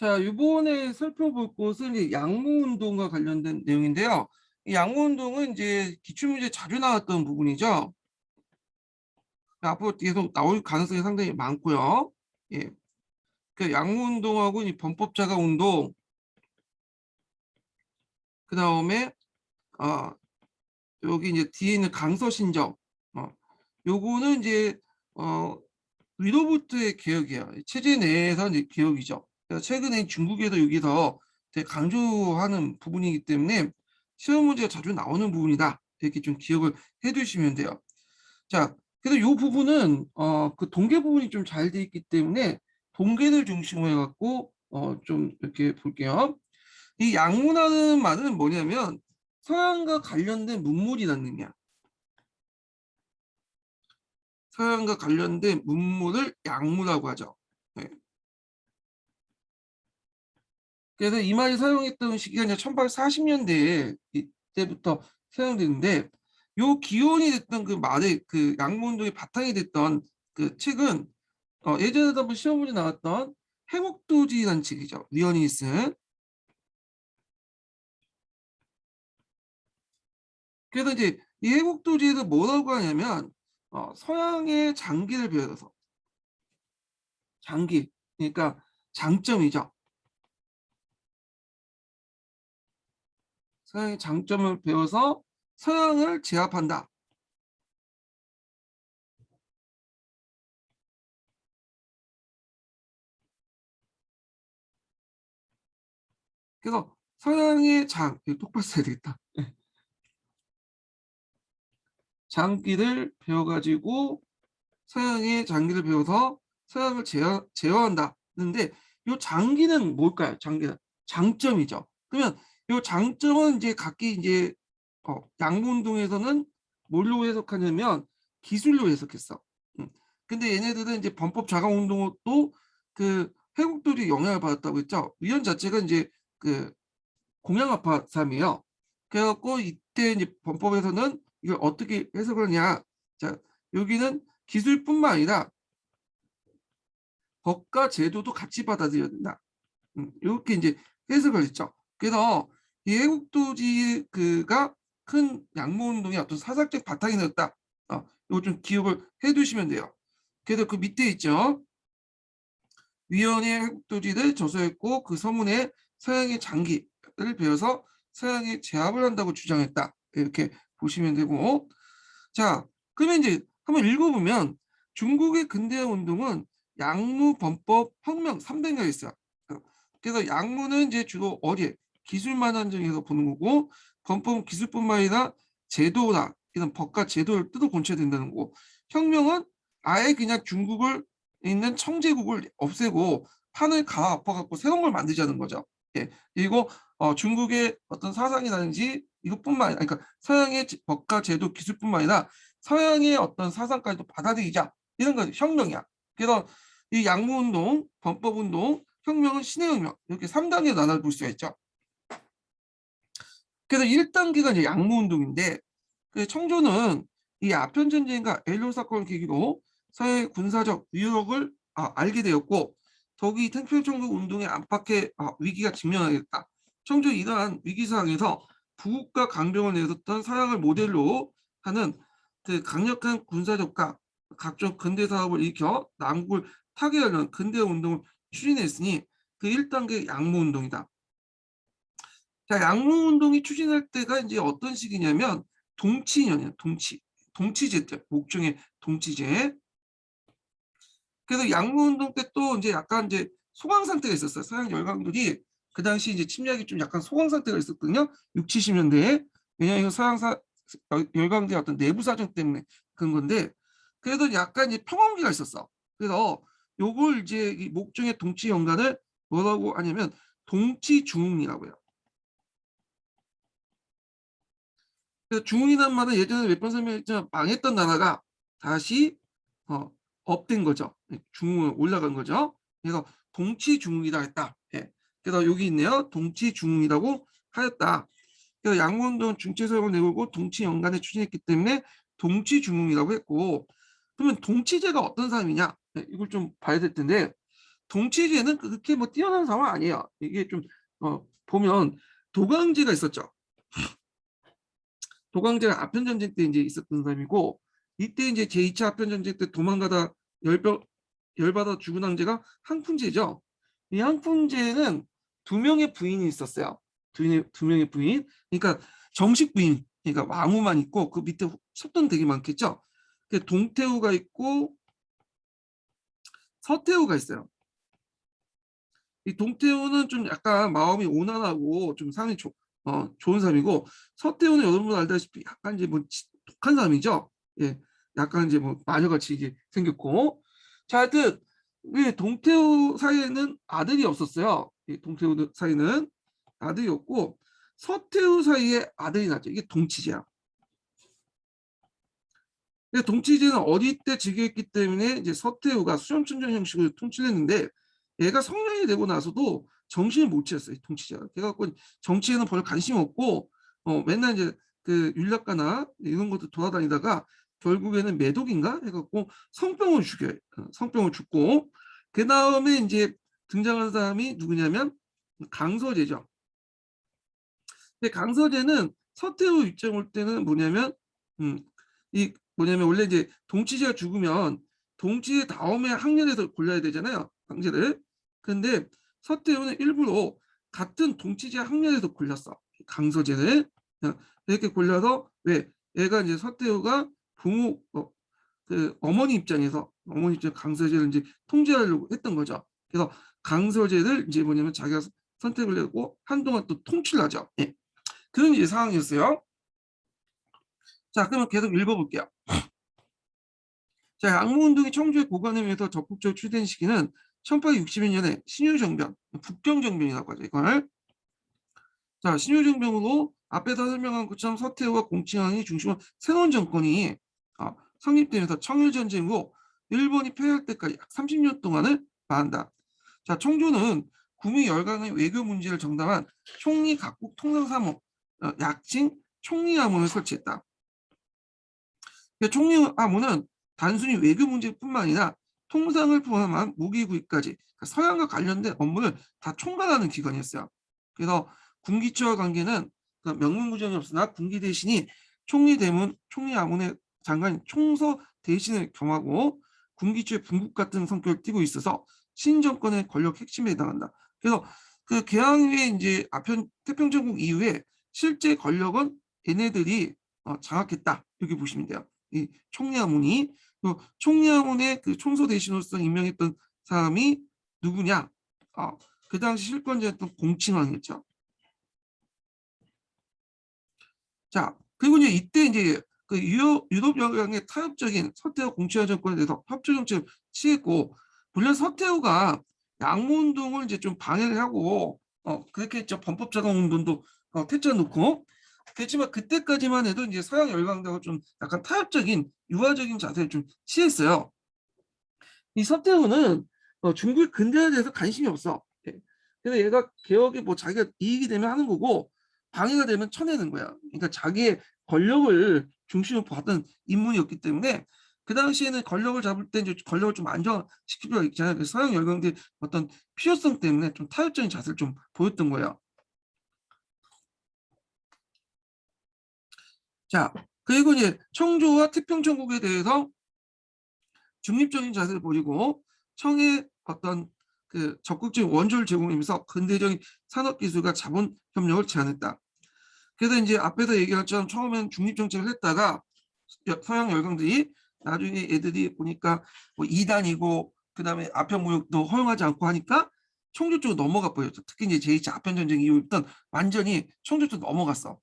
자, 이번에 살펴볼 것은 이제 양무 운동과 관련된 내용인데요. 이 양무 운동은 이제 기출문제 자주 나왔던 부분이죠. 앞으로 계속 나올 가능성이 상당히 많고요. 예. 그 양무 운동하고 이 범법 자가 운동, 그 다음에 아 여기 이제 뒤에 있는 강서 신정, 요거는 이제 어 위로부터의 개혁이에요. 체제 내에서 이제 개혁이죠. 그래서 최근에 중국에도 여기서 되게 강조하는 부분이기 때문에 시험 문제가 자주 나오는 부분이다. 이렇게 좀 기억을 해두시면 돼요. 자, 그래서 이 부분은 그 동계 부분이 좀 잘 돼 있기 때문에 동계를 중심으로 해갖고 좀 이렇게 볼게요. 이 양문하는 말은 뭐냐면 서양과 관련된 문물이라는 의미야. 서양과 관련된 문물을 양무라고 하죠. 네. 그래서 이 말이 사용했던 시기가 이제 1840년대에 이때부터 사용되는데 요 기원이 됐던 그 말의 그 양무운동의 바탕이 됐던 그 책은 예전에도 한번 시험 문제 나왔던 해국도지라는 책이죠. 위원이 쓴. 그래서 이제 이 해국도지에서 뭐라고 하냐면 서양의 장기를 배워서 장기 그러니까 장점이죠. 서양의 장점을 배워서 서양을 제압한다. 그래서 서양의 이거 똑바로 써야 되겠다. 장기를 배워가지고 서양의 장기를 배워서 서양을 제어한다. 근데 이 장기는 뭘까요? 장기는 장점이죠. 그러면 이 장점은 이제 각기 이제 양문운동에서는 뭘로 해석하냐면 기술로 해석했어. 근데 얘네들은 이제 범법 자강 운동도 그 회국들이 영향을 받았다고 했죠. 위원 자체가 이제 그 공양아파 사람이에요. 그래갖고 이때 이제 범법에서는 이걸 어떻게 해석을 하냐. 자, 여기는 기술뿐만 아니라 법과 제도도 같이 받아들여야 된다. 이렇게 이제 해석을 했죠. 그래서 이 애국도지 그가 큰 양모운동의 어떤 사상적 바탕이 되었다. 이거 좀 기억을 해두시면 돼요. 그래서 그 밑에 있죠. 위원의 애국도지를 저서했고 그 서문에 서양의 장기를 배워서 서양에 제압을 한다고 주장했다. 이렇게 보시면 되고 자 그러면 이제 한번 읽어보면 중국의 근대화 운동은 양무, 범법, 혁명 3단계가 있어요. 그래서 양무는 이제 주로 어디에 기술만 한정해서 보는 거고 범법은 기술뿐만 아니라 제도나 이런 법과 제도를 뜯어 고쳐야 된다는 거고 혁명은 아예 그냥 중국을 있는 청제국을 없애고 판을 갈아 엎어갖고 새로운 걸 만들자는 거죠. 예. 그리고 중국의 어떤 사상이라든지 이것뿐만 아니라 그러니까 서양의 법과 제도 기술뿐만 아니라 서양의 어떤 사상까지도 받아들이자 이런 거 혁명이야. 그래서 이 양무운동, 범법운동, 혁명은 신의 혁명 이렇게 3단계로 나눠볼 수가 있죠. 그래서 1단계가 이제 양무운동인데 그 청조는 이 아편 전쟁과 엘로 사건을 계기로 서해의 군사적 위력을 알게 되었고 더욱이 태평천국 운동의 안팎의 위기가 직면하겠다. 청조 이러한 위기 상황에서 부국과 강병을 내세웠던 서양을 모델로 하는 그 강력한 군사력과 각종 근대 사업을 일으켜 남국을 타개하려는 근대화 운동을 추진했으니 그 1단계 양무 운동이다. 자, 양무 운동이 추진할 때가 이제 어떤 시기냐면 동치년이에요. 동치제 때 목중의 동치제. 그래서 양무 운동 때 또 이제 약간 이제 소강 상태가 있었어요. 서양 열강들이 그 당시 이제 침략이 좀 약간 소강 상태가 있었거든요. 6, 70년대에. 왜냐하면 서양 열강들의 어떤 내부 사정 때문에 그런 건데 그래도 약간 이제 평화기가 있었어. 그래서 요걸 이제 이 목중의 동치 연간을 뭐라고 하냐면 동치중흥이라고 해요. 그래서 중흥이란 말은 예전에 몇 번 설명했지만 망했던 나라가 다시 어, 업된 거죠. 중흥 올라간 거죠. 그래서 동치중흥이다 했다. 예. 그래서 여기 있네요. 동치중흥이라고 하였다. 그래서 양문동 중체소형을 내걸고 동치연간에 추진했기 때문에 동치중흥이라고 했고 그러면 동치제가 어떤 사람이냐 이걸 좀 봐야 될 텐데 동치제는 그렇게 뭐 뛰어난 상황 아니에요. 이게 좀 보면 도강제가 있었죠. 도강제가 아편전쟁 때 이제 있었던 사람이고, 이때 이제 제2차 아편전쟁 때 도망가다 열받아 죽은 황제가 항푼제죠. 이 항푼제는 두 명의 부인이 있었어요. 두 명의 부인. 그러니까 정식 부인, 그러니까 왕후만 있고 그 밑에 섭돈 되게 많겠죠. 동태후가 있고 서태후가 있어요. 이 동태후는 좀 약간 마음이 온화하고 좀 상이 좋은 사람이고, 서태후는 여러분 알다시피 약간 이제 뭐 독한 사람이죠. 예, 약간 이제 뭐 마녀같이 이게 생겼고. 자, 하여튼 이 동태후 사이에는 아들이 없었어요. 이 동태후 사이는 아들이 없고, 서태후 사이에 아들이 낳죠. 이게 동치제야. 근데 동치제는 어릴 때 즉위했기 때문에 이제 서태후가 수렴춘전 형식으로 통치했는데, 얘가 성년이 되고 나서도 정신을 못 차렸어요. 동치제가. 그래갖고 정치에는 별로 관심 없고 맨날 이제 그 율락가나 이런 것도 돌아다니다가 결국에는 매독인가 해갖고 성병을 죽여요. 성병을 죽고, 그 다음에 이제 등장한 사람이 누구냐면 강서제죠. 근데 강서제는 서태후 입장 올 때는 뭐냐면 이 뭐냐면 원래 이제 동치제가 죽으면 동치제 다음에 학년에서 골라야 되잖아요, 황제를. 근데 서태후는 일부러 같은 동치제 학년에서 골랐어, 강서제를. 이렇게 골라서, 왜? 얘가 이제 서태후가 부모 그 어머니 입장에서 강서제를 이제 통제하려고 했던 거죠. 그래서 강서제를 이제 뭐냐면 자기가 선택을 하고 한동안 또 통치를 하죠. 예. 그런 이제 상황이었어요. 자, 그러면 계속 읽어볼게요. 자, 양무운동이 청주의 고관음에서 적극적으로 추진된 시기는 1862년에 신유정변, 북경정변이라고 하죠, 이걸. 자, 신유정변으로 앞에서 설명한 것처럼 서태후와 공칭왕이 중심으로 새로운 정권이 성립되면서 청일전쟁으로 일본이 패할 때까지 약 30년 동안을 말한다. 자, 청조는 구미 열강의 외교 문제를 정당한 총리 각국 통상사무, 약칭 총리하문을 설치했다. 총리하문은 단순히 외교 문제뿐만 아니라 통상을 포함한 무기 구입까지, 그러니까 서양과 관련된 업무를 다 총괄하는 기관이었어요. 그래서 군기처와 관계는 명문구정이 없으나 군기 대신이 총리하문의 장관 총서 대신을 겸하고 군기처의 분국 같은 성격을 띠고 있어서 신정권의 권력 핵심에 해당한다. 그래서 그 개항 후에 이제 태평천국 이후에 실제 권력은 얘네들이 장악했다, 이렇게 보시면 돼요. 이 총리하문이. 총리하문의 그 총서 대신으로서 임명했던 사람이 누구냐? 그 당시 실권자였던 공칭왕이었죠. 자, 그리고 이제 이때 이제 그 유럽 영향의 타협적인 서태후 공치화 정권에 대해서 협조 정책을 취했고, 물론 서태후가 양모운동을 이제 좀 방해를 하고 그렇게 했죠. 범법자동운동도 퇴짜 놓고. 그렇지만 그때까지만 해도 이제 서양 열강하고 좀 약간 타협적인 유화적인 자세를 좀 취했어요. 이 서태후는 중국의 근대화에 대해서 관심이 없어. 예. 그래서 얘가 개혁이 뭐 자기가 이익이 되면 하는 거고, 방해가 되면 쳐내는 거야. 그러니까 자기의 권력을 중심으로 봤던 인물이었기 때문에 그 당시에는 권력을 잡을 때 이제 권력을 좀 안정시킬 필요가 있잖아요. 그래서 서양 열강들의 어떤 필요성 때문에 좀 타협적인 자세를 좀 보였던 거예요. 자, 그리고 이제 청조와 태평천국에 대해서 중립적인 자세를 보이고, 청의 어떤 그 적극적인 원조를 제공하면서 근대적인 산업기술과 자본 협력을 제안했다. 그래서 이제 앞에서 얘기한 것처럼 처음엔 중립 정책을 했다가 서양 열강들이 나중에 애들이 보니까 뭐 이단이고 그다음에 아편무역도 허용하지 않고 하니까 청조 쪽으로 넘어가 버렸죠. 특히 이제 제2차 아편 전쟁 이후부터 완전히 청조 쪽으로 넘어갔어.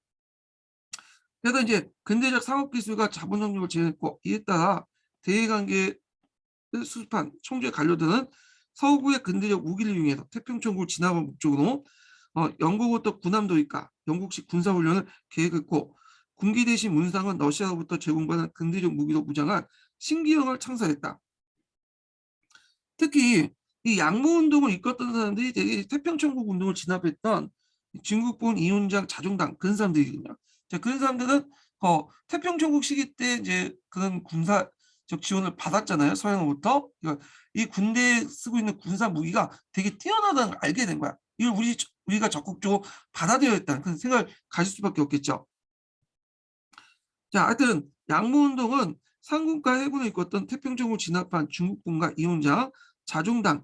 그래서 이제 근대적 상업기술과 자본 협력을 제안했고, 이에 따라 대외관계 수습한 청주에 관료들은 서구의 근대적 무기를 이용해서 태평천국을 진압할 목적으로 영국부터 군함도입과 영국식 군사훈련을 계획했고, 군기 대신 문상은 러시아로부터 제공받은 근대적 무기로 무장한 신기형을 창설했다. 특히 이 양모운동을 이끌었던 사람들이 되게 태평천국 운동을 진압했던 진국본, 이훈장, 자중당 그런 사람들이거든요. 자, 그런 사람들은 태평천국 시기 때 이제 그런 군사 즉 지원을 받았잖아요. 서양으로부터. 그러니까 이 군대에 쓰고 있는 군사 무기가 되게 뛰어나다는 걸 알게 된 거야. 이걸 우리가 적극적으로 받아들여야 했다는 그런 생각을 가질 수밖에 없겠죠. 자, 하여튼 양무운동은 상군과 해군을 이끌었던 태평양을 진압한 중국군과 이훈장, 자중당에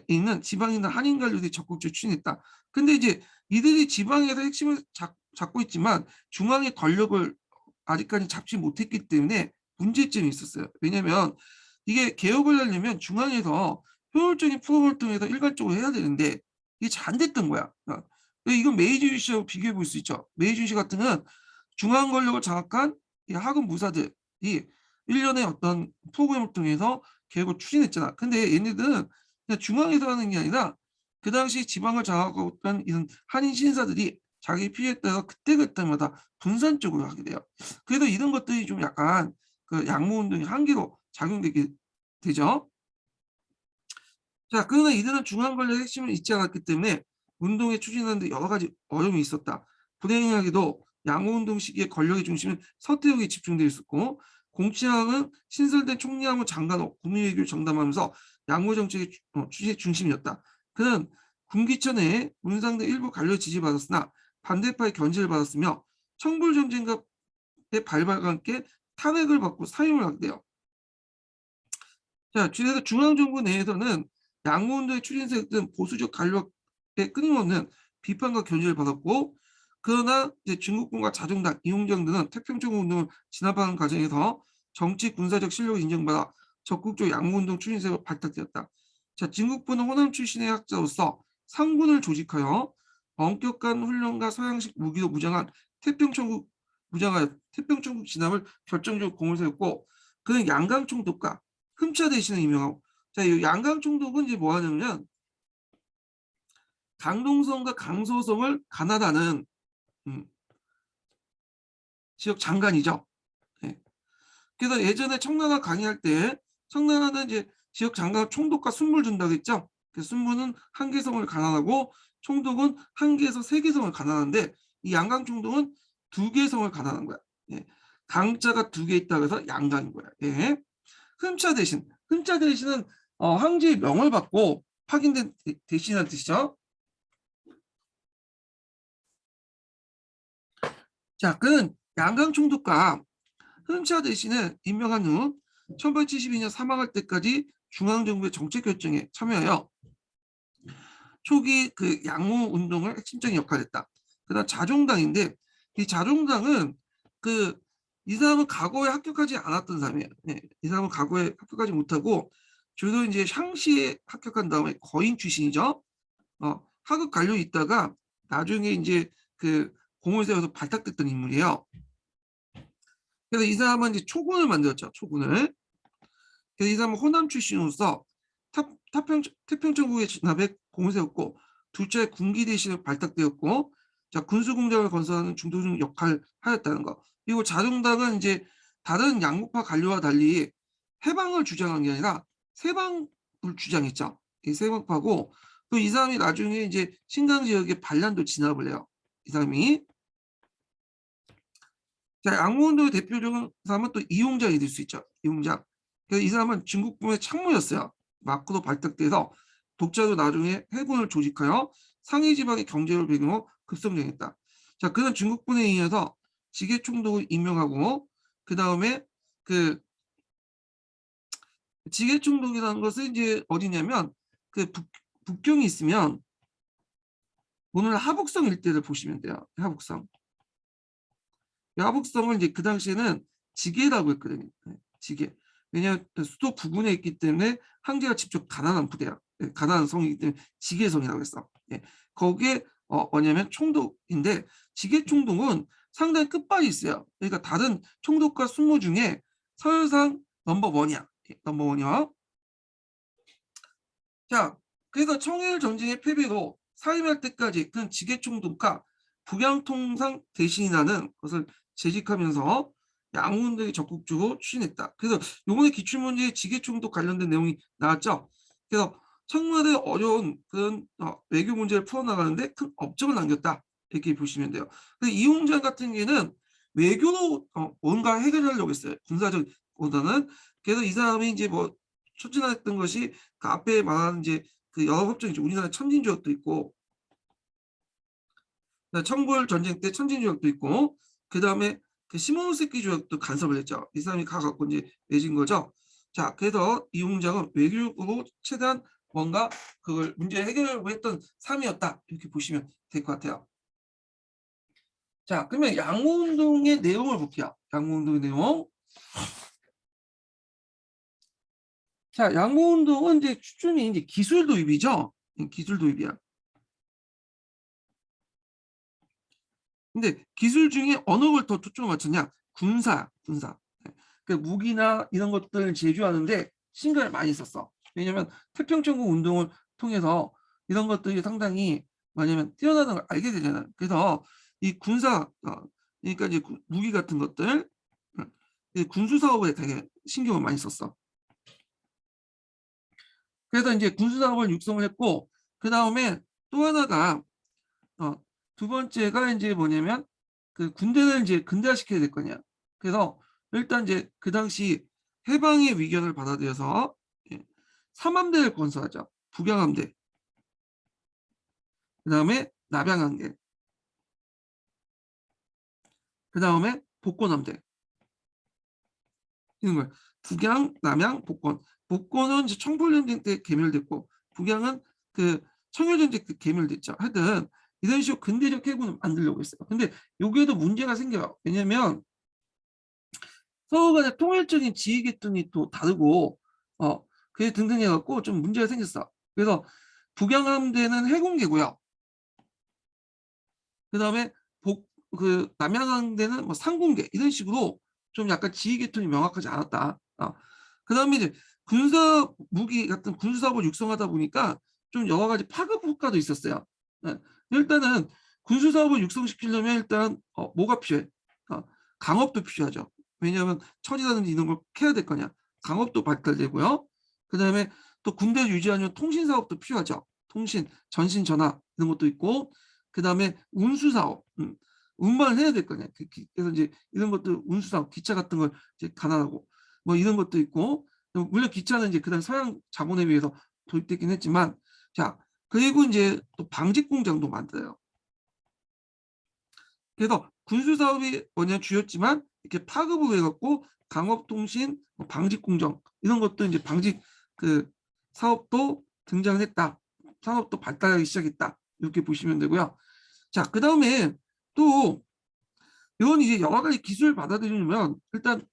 있는 지방이나 한인 관료들이 적극적으로 추진했다. 근데 이제 이들이 지방에서 핵심을 잡고 있지만 중앙의 권력을 아직까지 잡지 못했기 때문에 문제점이 있었어요. 왜냐하면 이게 개혁을 하려면 중앙에서 효율적인 프로그램을 통해서 일괄적으로 해야 되는데 이게 잘 안 됐던 거야. 이건 메이지 주시하고 비교해 볼 수 있죠. 메이지 주시 같은 경우는 중앙 권력을 장악한 이 하급 무사들이 일련의 어떤 프로그램을 통해서 계획을 추진했잖아. 근데 얘네들은 그냥 중앙에서 하는 게 아니라 그 당시 지방을 장악하고 있던 이런 한인 신사들이 자기 필요에 따라 그때그때마다 분산적으로 하게 돼요. 그래서 이런 것들이 좀 약간 그 양모운동의 한계로 작용되게 되죠. 자, 그러나 이들은 중앙 권력의 핵심을 잊지 않았기 때문에 운동에 추진하는 데 여러 가지 어려움이 있었다. 불행하게도 양호운동 시기에 권력의 중심은 서태웅에 집중되어 있었고 공치왕은 신설된 총리하고 장관으로 국민외교를 정담하면서 양호 정책의 추진의 중심이었다. 그는 군기천에 문상대 일부 관료 지지받았으나 반대파의 견제를 받았으며 청불전쟁의 발발과 함께 탄핵을 받고 사임을 하게 돼요. 자, 그래서 중앙정부 내에서는 양모운동의 추진세력들은 보수적 관력의 끊임없는 비판과 견제를 받았고, 그러나 이제 중국군과 자중당, 이용정 등은 태평양 운동을 진압하는 과정에서 정치 군사적 실력을 인정받아 적극적 양모운동 추진세가 발탁되었다. 자, 진국부는 호남 출신의 학자로서 상군을 조직하여 엄격한 훈련과 서양식 무기로 무장한 태평천국 진압을 결정적으로 공을 세웠고, 그는 양강 총독과 흠차 대신에 임명하고, 자, 이 양강 총독은 이제 뭐 하냐면 강동성과 강소성을 가나다는 지역 장관이죠. 네. 그래서 예전에 청나라 강의할 때 청나라는 이제 지역 장관 총독과 순무를 준다고 했죠. 그 순무는 한 개성을 가난하고 총독은 한 개에서 세 개성을 가난한데 이 양강 총독은 두 개성을 가난한 거야. 예. 강자가 두 개 있다고 해서 양강인 거야. 예. 흠차 대신은 황제의 명을 받고 확인된 대신이라는 뜻이죠. 자, 그는 양강 총독과 흠차 대신을 임명한 후 1872년 사망할 때까지 중앙정부의 정책 결정에 참여하여 초기 그 양모 운동을 핵심적인 역할을 했다. 그다음 자종당인데 이 자종당은 이 사람은 과거에 합격하지 않았던 사람이에요. 네, 이 사람은 과거에 합격하지 못하고 주로 이제 샹시에 합격한 다음에 거인 출신이죠. 하급 관료에 있다가 나중에 이제 그 공을 세워서 발탁됐던 인물이에요. 그래서 이 사람은 이제 초군을 만들었죠. 초군을. 그래서 이 사람은 호남 출신으로서 태평천국의 진압에 공을 세웠고 둘째 군기 대신에 발탁되었고 자 군수공장을 건설하는 중도적 역할을 하였다는 거. 그리고 자중당은 이제 다른 양목파 관료와 달리 해방을 주장한 게 아니라 세방을 주장했죠. 이 세방파고 또 이 사람이 나중에 이제 신강 지역의 반란도 진압을 해요. 이 사람이. 자, 양모운동의 대표적인 사람은 또 이용장이 될 수 있죠. 이용장. 그래서 이 사람은 중국군의 참모였어요. 마크로 발탁돼서 독자도 나중에 해군을 조직하여 상해 지방의 경제를 배경으로 급성장했다. 자, 그는 중국군에 의해서 지계총독을 임명하고 그 다음에 그 지계총독이라는 것은 이제 어디냐면 그 북경이 있으면 오늘 하북성 일대를 보시면 돼요. 하북성. 하북성을 이제 그 당시에는 지계라고 했거든요. 지계. 왜냐하면 수도 부근에 있기 때문에 황제가 직접 가난한 부대야. 가난한 성이기 때문에 지계성이라고 했어. 거기에 뭐냐면 총독인데 지계총독은 상당히 끝발이 있어요. 그러니까 다른 총독과 순무 중에 서열상 넘버원이야. 넘버원이야. 자, 그래서 청일 전쟁의 패배로 사임할 때까지 그 지계총독과 북양통상 대신이라는 것을 재직하면서 양훈들이 적극적으로 추진했다. 그래서 이번에 기출문제에 지계총독 관련된 내용이 나왔죠. 그래서 청와대 어려운 그런 외교 문제를 풀어나가는데 큰 업적을 남겼다. 이렇게 보시면 돼요. 이용장 같은 경우는 외교로 뭔가 해결하려고 했어요. 군사적보다는 그래서 이 사람이 이제 뭐 추진했던 것이 그 앞에 말하는 이제 그 여러 법정이죠. 우리나라 천진조약도 있고, 청볼 전쟁 때 천진조약도 있고, 그 다음에 그 시모노세키 조약도 간섭을 했죠. 이 사람이 가갖고 이제 내진 거죠. 자, 그래서 이 공장은 외교적으로 최대한 뭔가 그걸 문제 해결을 했던 삶이었다. 이렇게 보시면 될 것 같아요. 자, 그러면 양모운동의 내용을 볼게요. 양모운동의 내용. 자, 양모운동은 이제 추준이 이제 기술 도입이죠. 기술 도입이야. 근데 기술 중에 어느 걸 더 초점을 맞췄냐? 군사. 그 무기나 이런 것들을 제조하는데 신경을 많이 썼어. 왜냐면 태평천국 운동을 통해서 이런 것들이 상당히 뭐냐면 뛰어나는 걸 알게 되잖아요. 그래서 이 군사, 그러니까 이제 무기 같은 것들, 이 군수 사업에 되게 신경을 많이 썼어. 그래서 이제 군수 사업을 육성을 했고, 그 다음에 또 하나가 두 번째가 이제 뭐냐면 그 군대를 이제 근대화시켜야 될 거냐. 그래서 일단 이제 그 당시 해방의 위견을 받아들여서 삼함대를 건설하죠. 북양함대, 그 다음에 남양함대, 그 다음에 복권함대. 이런 거예요. 북양, 남양, 복권. 복권은 이제 청пол전쟁 때 개멸됐고, 북양은 그 청일전쟁 때 개멸됐죠. 하여튼 이런 식으로 근대적 해군을 만들려고 했어요. 근데 여기에도 문제가 생겨요. 왜냐면 서로 간의 통일적인 지휘 계통이 또 다르고 그게 등등 해갖고 좀 문제가 생겼어. 그래서 북양함대는 해군계고요. 그 다음에 그 남양함대는 뭐 상공계 이런 식으로 좀 약간 지휘 계통이 명확하지 않았다. 그 다음에 이제 군사 무기 같은 군수사업을 육성하다 보니까 좀 여러 가지 파급 효과도 있었어요. 일단은 군수사업을 육성시키려면 일단 뭐가 필요해? 강업도 필요하죠. 왜냐하면 철이라든지 이런 걸 캐야 될 거냐. 강업도 발달되고요. 그 다음에 또 군대를 유지하려면 통신 사업도 필요하죠. 통신, 전신, 전화 이런 것도 있고, 그 다음에 운수 사업, 운반을 해야 될 거냐. 그래서 이제 이런 것도 운수 사업, 기차 같은 걸 이제 가난하고 뭐 이런 것도 있고, 물론 기차는 이제 그다음 서양 자본에 의해서 도입됐긴 했지만, 자 그리고 이제 또 방직 공장도 만들어요. 그래서 군수 사업이 뭐냐 주였지만 이렇게 파급을 해갖고 강업통신, 방직공정 이런 것도 이제 방직 그 사업도 등장했다. 산업도 발달하기 시작했다. 이렇게 보시면 되고요. 자, 그 다음에 또 이건 이제 여러 가지 기술을 받아들이려면 일단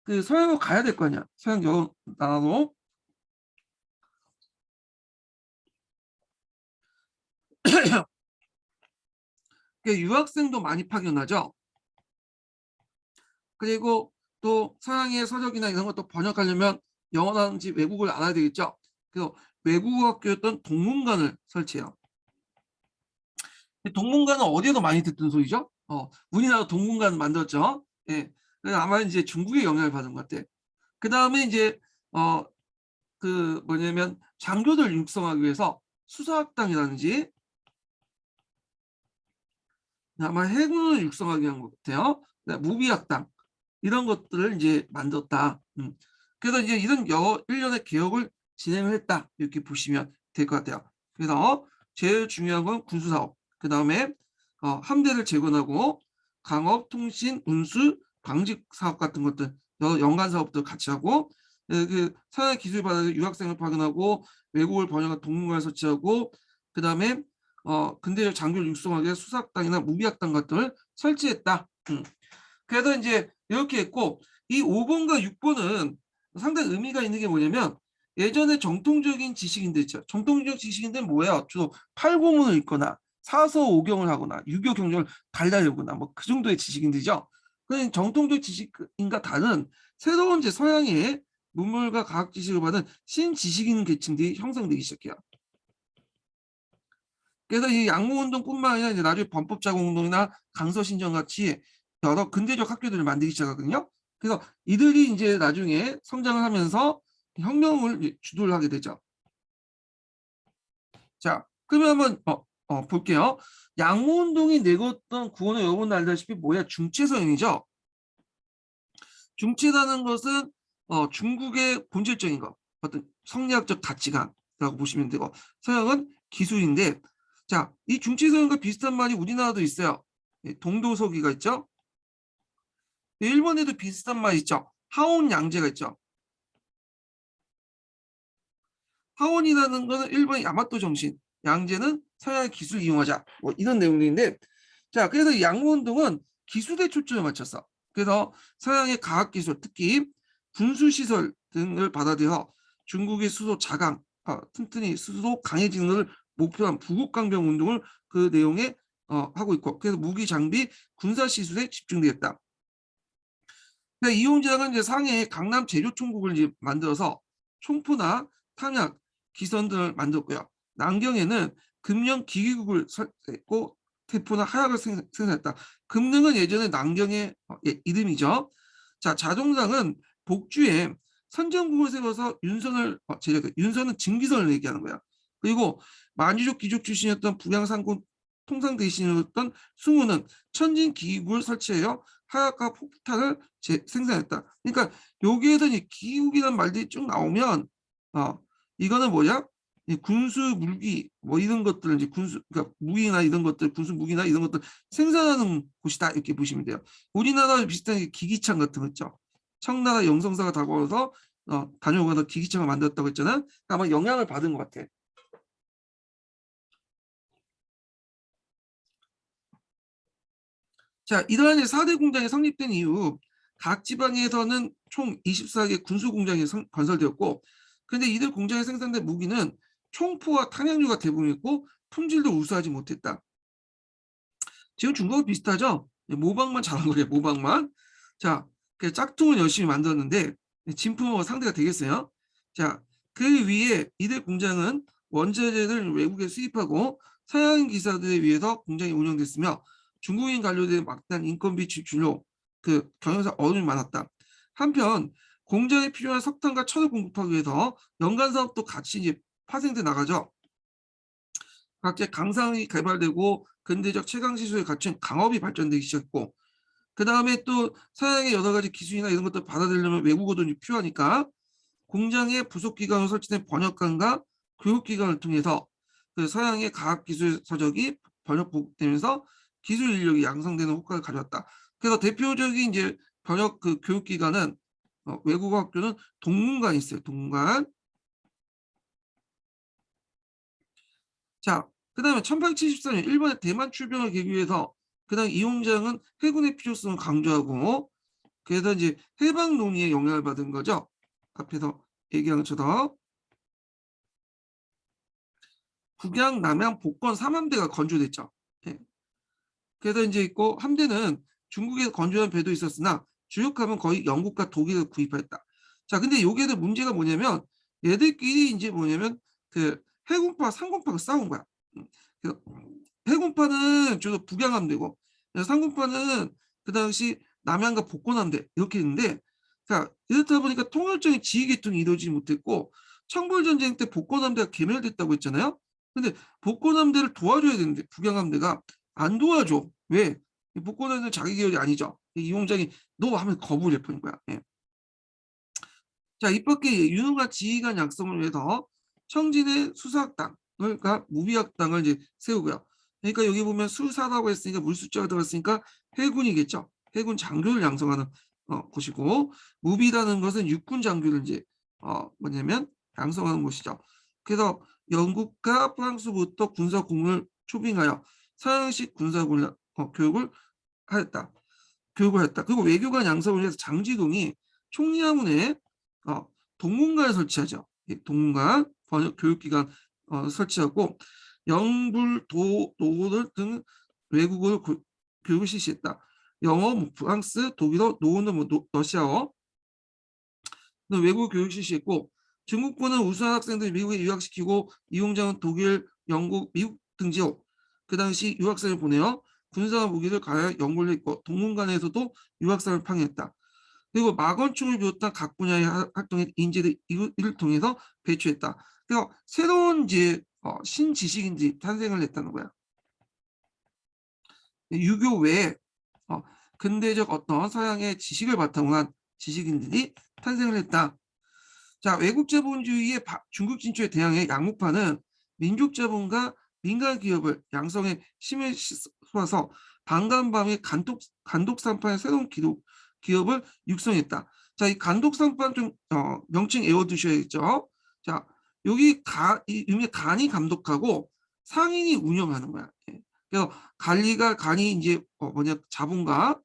그 서양으로 가야 될 거 아니야. 서양 여러 나라로. 유학생도 많이 파견하죠. 그리고 또 서양의 서적이나 이런 것도 번역하려면 영어라든지 외국어를 알아야 되겠죠. 그래서 외국어 학교였던 동문관을 설치해요. 동문관은 어디에도 많이 듣던 소리죠. 우리나라 동문관 만들었죠. 예. 그래서 아마 이제 중국의 영향을 받은 것 같아. 그 다음에 이제 그 뭐냐면 장교들 육성하기 위해서 수사학당이라든지 아마 해군을 육성하기 위한 것 같아요. 무비학당 이런 것들을 이제 만들었다. 그래서 이제 이런 일련의 개혁을 진행을 했다. 이렇게 보시면 될 것 같아요. 그래서 제일 중요한 건 군수사업, 그 다음에 함대를 재건하고 강업, 통신, 운수, 방직 사업 같은 것들, 연간 사업들 같이 하고, 그 서양 기술 받아서 유학생을 파견하고 외국을 번역한 동문관을 설치하고, 그 다음에 근대적 장교를 육성하기 위해 수사학당이나 무비학당 같은 걸 설치했다. 그래서 이제 이렇게 했고, 이 5번과 6번은 상당히 의미가 있는 게 뭐냐면, 예전에 정통적인 지식인들 있죠. 정통적 지식인들은 뭐예요? 주로 팔고문을 읽거나 사서오경을 하거나 유교 경전을 달달하거나 뭐 그 정도의 지식인들이죠. 그 정통적 지식인과 다른 새로운 이제 서양의 문물과 과학 지식을 받은 신지식인 계층들이 형성되기 시작해요. 그래서 이 양모운동뿐만 아니라 이제 나중에 범법자공운동이나 강서신전 같이 여러 근대적 학교들을 만들기 시작하거든요. 그래서 이들이 이제 나중에 성장을 하면서 혁명을 주도를 하게 되죠. 자, 그러면 한번 볼게요. 양모운동이 내걸었던 구호는 여러분 알다시피 뭐야? 중체선이죠. 중체라는 것은 중국의 본질적인 것, 어떤 성리학적 가치관이라고 보시면 되고, 서양은 기술인데, 자, 이 중치 서양과 비슷한 말이 우리나라도 있어요. 예, 동도서기가 있죠. 일본에도 비슷한 말 있죠. 하온 양제가 있죠. 하원이라는 거는 일본의 야마토 정신, 양제는 서양의 기술 이용하자. 뭐 이런 내용인데, 자, 그래서 양모운동은 기술에 초점을 맞췄어. 그래서 서양의 과학기술, 특히 군수시설 등을 받아들여 중국의 수도 자강, 튼튼히 수도 강해지는 것을 목표로 한 부국강병 운동을 그 내용에 하고 있고, 그래서 무기 장비, 군사 시술에 집중되었다. 이용장은 이제 상해에 강남 제조총국을 이제 만들어서 총포나 탐약, 기선 등을 만들었고요. 남경에는 금령 기기국을 설치했고 태포나 하약을 생산했다. 금능은 예전에 남경의 이름이죠. 자, 자동상은 복주에 선전국을 세워서 윤선을 제작해. 윤선은 증기선을 얘기하는 거야. 그리고 만주족 귀족 출신이었던 북양상군 통상 대신이었던 승우는 천진 기기국을 설치하여 하약과 폭탄을 생산했다. 그러니까 여기에서 이 기국이라는 말들이 쭉 나오면 이거는 뭐냐? 이 군수 무기 뭐 이런 것들을 이제 군수 그러니까 무기나 이런 것들 군수 무기나 이런 것들 생산하는 곳이다 이렇게 보시면 돼요. 우리나라 비슷한 기기창 같은 거 있죠. 청나라 영성사가 다가와서 다녀오거나 기기창을 만들었다고 했잖아. 아마 영향을 받은 것 같아. 자, 이러한 4대 공장이 성립된 이후 각 지방에서는 총 24개 군수 공장이 건설되었고, 근데 이들 공장에 생산된 무기는 총포와 탄약류가 대부분이었고 품질도 우수하지 못했다. 지금 중국과 비슷하죠? 모방만 잘한 거예요. 모방만. 자, 그 짝퉁은 열심히 만들었는데 진품은 상대가 되겠어요. 자, 그 위에 이들 공장은 원자재를 외국에 수입하고 서양 기사들에 의해서 공장이 운영됐으며 중국인 관료들의 막대한 인건비 지출로 그 경영사 어려움이 많았다. 한편 공장에 필요한 석탄과 철을 공급하기 위해서 연간 사업도 같이 이제 파생돼 나가죠. 각자 강상이 개발되고 근대적 최강 시술에 갖춘 강업이 발전되기 시작했고, 그 다음에 또 서양의 여러 가지 기술이나 이런 것들 받아들이려면 외국어도 필요하니까 공장에 부속기관으로 설치된 번역관과 교육기관을 통해서 그 서양의 과학기술 서적이 번역 보급되면서 기술 인력이 양성되는 효과를 가져왔다. 그래서 대표적인 이제 번역 그 교육기관은 외국어 학교는 동문관이 있어요. 동문관. 자, 그 다음에 1874년 일본의 대만 출병을 계기 위해서 그다음 이용장은 해군의 필요성을 강조하고 그래서 이제 해방 논의에 영향을 받은 거죠. 앞에서 얘기한 것처럼 북양, 남양, 복권 3함대가 건조됐죠. 예. 그래서 이제 있고 함대는 중국에서 건조한 배도 있었으나 주력함은 거의 영국과 독일을 구입했다. 자, 근데 여기에도 문제가 뭐냐면 얘들끼리 이제 뭐냐면 그 해군파, 상공파가 싸운 거야. 그래서 해군파는 주로 북양함대고 상공파는 그 당시 남양과 복권함대 이렇게 있는데 자 이렇다 보니까 통일적인 지휘계통이 이루어지지 못했고 청벌전쟁 때 복권함대가 괴멸됐다고 했잖아요. 근데 복권함대를 도와줘야 되는데 북양함대가 안 도와줘. 왜? 복권함대는 자기 계열이 아니죠. 이용장이 너 하면 거부를 해버린 거야. 예. 자, 이밖에 유능한 지휘관 양성을 위해서 청진의 수사학당, 그러니까 무비학당을 이제 세우고요. 그러니까 여기 보면 수사라고 했으니까 물숫자가 들어갔으니까 해군이겠죠. 해군 장교를 양성하는 곳이고 무비라는 것은 육군 장교를 이제 뭐냐면 양성하는 곳이죠. 그래서 영국과 프랑스부터 군사 공을 초빙하여 서양식 군사 교육을 하였다. 교육을 했다. 그리고 외교관 양성을 위해서 장지동이 총리하문에 동문관을 설치하죠. 동문관, 번역 교육기관 설치하고 영불, 노을 등 외국어를 교육을 실시했다. 영어, 뭐 프랑스, 독일어, 노은어, 뭐 러시아어 외국어 교육 실시했고 중국군은 우수한 학생들 미국에 유학시키고 이용장은 독일, 영국, 미국 등지역 그 당시 유학생을 보내어 군사 무기를 가하여 연구를 했고 동문관에서도 유학생을 방해했다. 그리고 마건총을 비롯한 각 분야의 활동에 인재들 이를 통해서 배출했다. 그래서 새로운 이제 신지식인들이 탄생을 했다는 거야. 유교 외에 근대적 어떤 서양의 지식을 바탕으로 한 지식인들이 탄생을 했다. 자, 외국 자본주의의 중국 진출에 대항해 양목파는 민족 자본과 민간 기업을 양성에 힘을 쏟아서 방간밤의 간독산파의 새로운 기업을 육성했다. 자, 이 간독산파 좀 명칭 외워두셔야겠죠. 자, 여기 이 의미 간이 감독하고 상인이 운영하는 거야. 예. 그래서 간이 이제 자본가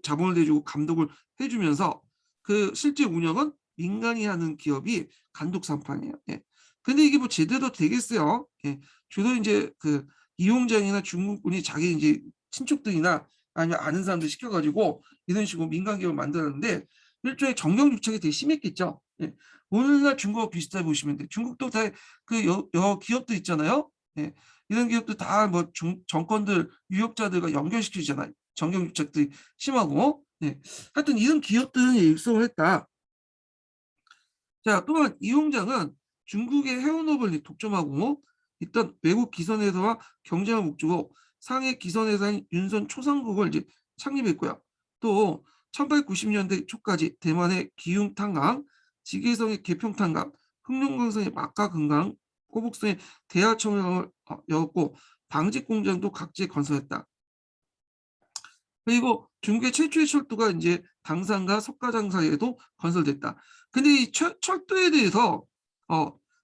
자본을 대주고 감독을 해주면서 그 실제 운영은 민간이 하는 기업이 간독산판이에요. 예. 근데 이게 뭐 제대로 되겠어요? 예. 주로 이제 그 이용장이나 중국군이 자기 이제 친척들이나 아니면 아는 사람들 시켜가지고 이런 식으로 민간 기업을 만들었는데 일종의 정경유착이 되게 심했겠죠. 예. 오늘날 중국과 비슷하게 보시면 돼요. 중국도 다 그 여러 기업들 있잖아요. 예. 이런 기업도 다 뭐 정권들 유력자들과 연결시키잖아요. 정경유착들이 심하고. 예. 하여튼 이런 기업들은 육성을 했다. 자, 또한 이용장은 중국의 해운업을 독점하고 있던 외국 기선회사와 경쟁을 목적으로 상해 기선회사인 윤선 초상국을 이제 창립했고요. 또 1890년대 초까지 대만의 기융탄강, 지계성의 개평탄강, 흑룡강성의 막가금강, 꼬북성의 대하청을 열었고 방직공장도 각지에 건설했다. 그리고 중국의 최초의 철도가 이제 당산과 석가장 사이에도 건설됐다. 근데 이 철도에 대해서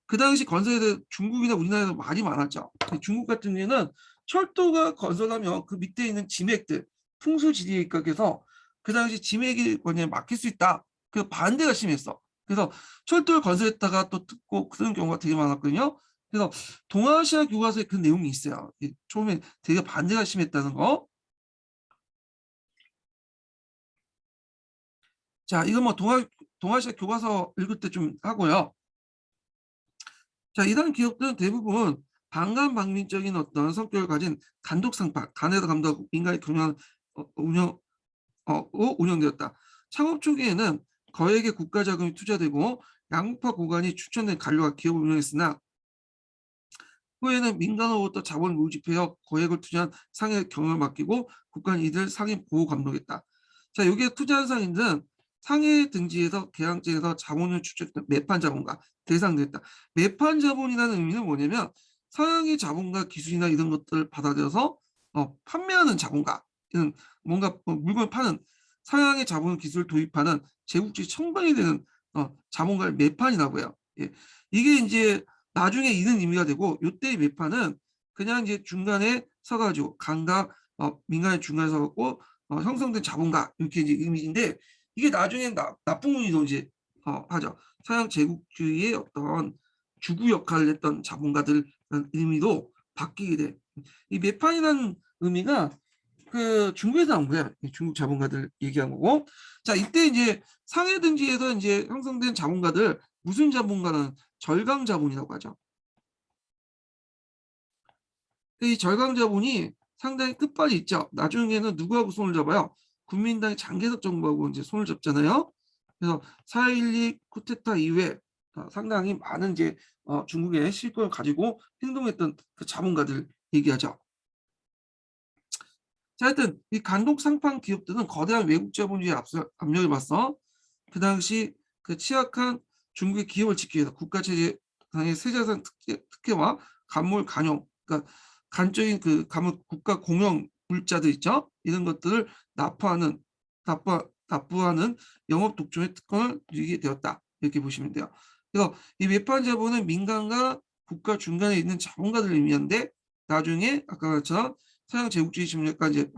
그 당시 건설에 대해 중국이나 우리나라에서 말이 많았죠. 중국 같은 경우에는 철도가 건설하면 그 밑에 있는 지맥들, 풍수지리각에서 그 당시 지맥이 막힐 수 있다. 그 반대가 심했어. 그래서 철도를 건설했다가 또 듣고 그런 경우가 되게 많았거든요. 그래서 동아시아 교과서에 그 내용이 있어요. 처음에 되게 반대가 심했다는 거. 자, 이거 뭐 동아시아 교과서 읽을 때 좀 하고요. 자, 이런 기업들은 대부분 반간방민적인 어떤 성격을 가진 간독상파, 간에서 감독하고 민간이 경영하는 운영되었다. 창업 초기에는 거액의 국가 자금이 투자되고 양파 고관이 추천된 관료가 기업을 운영했으나 후에는 민간으로부터 자본을 모집하여 거액을 투자한 상해 경영을 맡기고 국가는 이들 상해 보호 감독했다. 자, 여기에 투자한 상인들은 상해 등지에서 계양제에서 자본을 추출했던 매판 자본가 대상됐다. 매판 자본이라는 의미는 뭐냐면 서양의 자본가 기술이나 이런 것들을 받아들여서 판매하는 자본가, 이런 뭔가 물건을 파는 서양의 자본 기술을 도입하는 제국주의 청방이 되는 자본가를 매판이라고 해요. 예. 이게 이제 나중에 이런 의미가 되고 요때의 매판은 그냥 이제 중간에 서가지고 간과 민간의 중간에 서갖고 형성된 자본가 이렇게 이제 의미인데 이게 나중에 나쁜 의미로 이제 하죠. 서양 제국주의의 어떤 주구 역할을 했던 자본가들 의미로 바뀌게 돼. 이 매판이라는 의미가 그 중국에서 나온 거야. 중국 자본가들 얘기한 거고. 자, 이때 이제 상해 등지에서 이제 형성된 자본가들 무슨 자본가는 절강 자본이라고 하죠. 이 절강 자본이 상당히 끝발이 있죠. 나중에는 누구하고 손을 잡아요? 국민당의 장개석 정부하고 이제 손을 잡잖아요. 그래서 4.12 쿠데타 이후에 상당히 많은 이제 중국의 실권을 가지고 행동했던 그 자본가들 얘기하죠. 자, 하여튼 이 간독 상판 기업들은 거대한 외국 자본주의에 압력을 받서 그 당시 그 취약한 중국의 기업을 지키기 위해서 국가 체제 상의 세자산 특혜와 간몰 간용, 그러니까 간적인 그 간몰 국가 공영 물자들 있죠. 이런 것들을 납부하는 영업 독점의 특권을 누리게 되었다. 이렇게 보시면 돼요. 그래서 이 외판 자본은 민간과 국가 중간에 있는 자본가들을 의미하는데 나중에 아까 말처럼 서양 제국주의 침략까지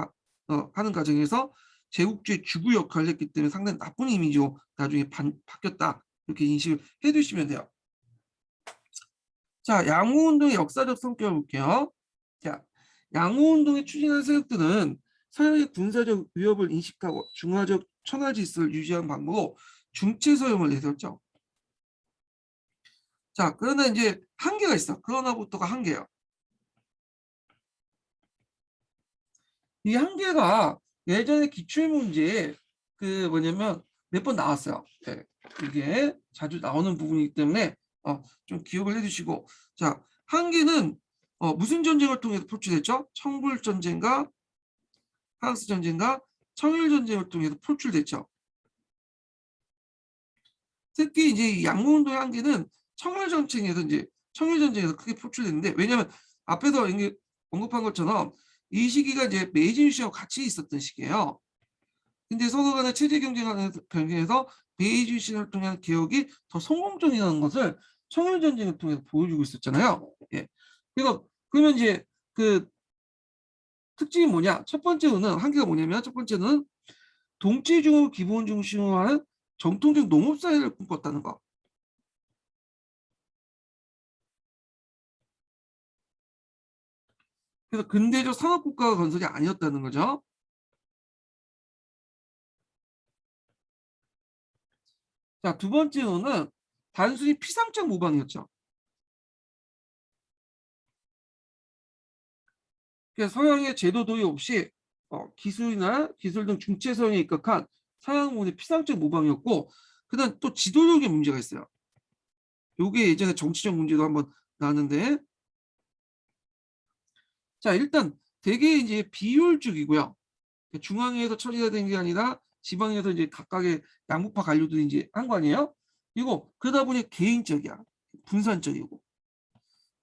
하는 과정에서 제국주의 주구 역할을 했기 때문에 상당히 나쁜 이미지로 나중에 바뀌었다. 이렇게 인식을 해두시면 돼요. 자, 양호운동의 역사적 성격을 볼게요. 자, 양호운동의 추진한 세력들은 서양의 군사적 위협을 인식하고 중화적 천하 질서를 유지하는 방법으로 중체서용을 내세웠죠. 자, 그러나 이제 한계가 있어. 그러나부터가 한계예요. 이 한계가 예전에 기출문제에 그 뭐냐면 몇 번 나왔어요. 네, 이게 자주 나오는 부분이기 때문에 좀 기억을 해주시고, 자, 한계는 무슨 전쟁을 통해서 표출됐죠? 청불전쟁과 프랑스 전쟁과 청일전쟁을 통해서 표출됐죠. 특히 이제 이 양모운동의 한계는 청일전쟁에서 크게 표출됐는데, 왜냐하면 앞에서 언급한 것처럼 이 시기가 이제 메이지 유신하고 같이 있었던 시기예요. 근데 서로 간의 체제 경쟁하는 경쟁에서 메이지 유신을 통한 개혁이 더 성공적이라는 것을 청일전쟁을 통해서 보여주고 있었잖아요. 예. 그래서 그러면 이제 그 특징이 뭐냐? 첫 번째로는 한계가 뭐냐면, 첫 번째는 동체중을 기본 중심으로 하는 정통적 농업사회를 꿈꿨다는 거. 그래서 근대적 상업국가 건설이 아니었다는 거죠. 자, 두 번째로는 단순히 피상적 모방이었죠. 그래서 서양의 제도 도입 없이 기술 등 중체 서양에 입각한 서양문의 피상적 모방이었고, 그다음 또 지도력의 문제가 있어요. 요게 예전에 정치적 문제도 한번 나왔는데, 자, 일단 되게 이제 비효율적이고요. 중앙에서 처리가 된 게 아니라 지방에서 이제 각각의 양국파 관료들이 이제 한 거 아니에요? 이거 그러다 보니 개인적이야. 분산적이고.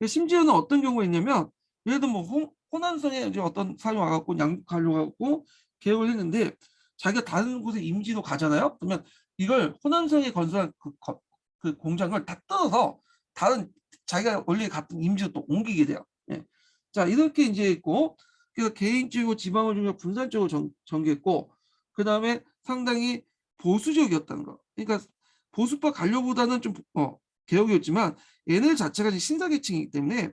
심지어는 어떤 경우가 있냐면, 예를 들어 뭐 호남성에 이제 어떤 사람이 와갖고 양국 관료가 갖고 개혁을 했는데, 자기가 다른 곳에 임지로 가잖아요. 그러면 이걸 호남성에 건설한 그 공장을 다 뜯어서 다른 자기가 원래 갔던 임지로 또 옮기게 돼요. 예. 자, 이렇게 이제 있고, 그래서 개인적이고 지방을 중요 분산적으로 전개했고, 그 다음에 상당히 보수적이었다는 거. 그러니까 보수파 관료보다는 좀 개혁이었지만, 얘네 자체가 신사계층이기 때문에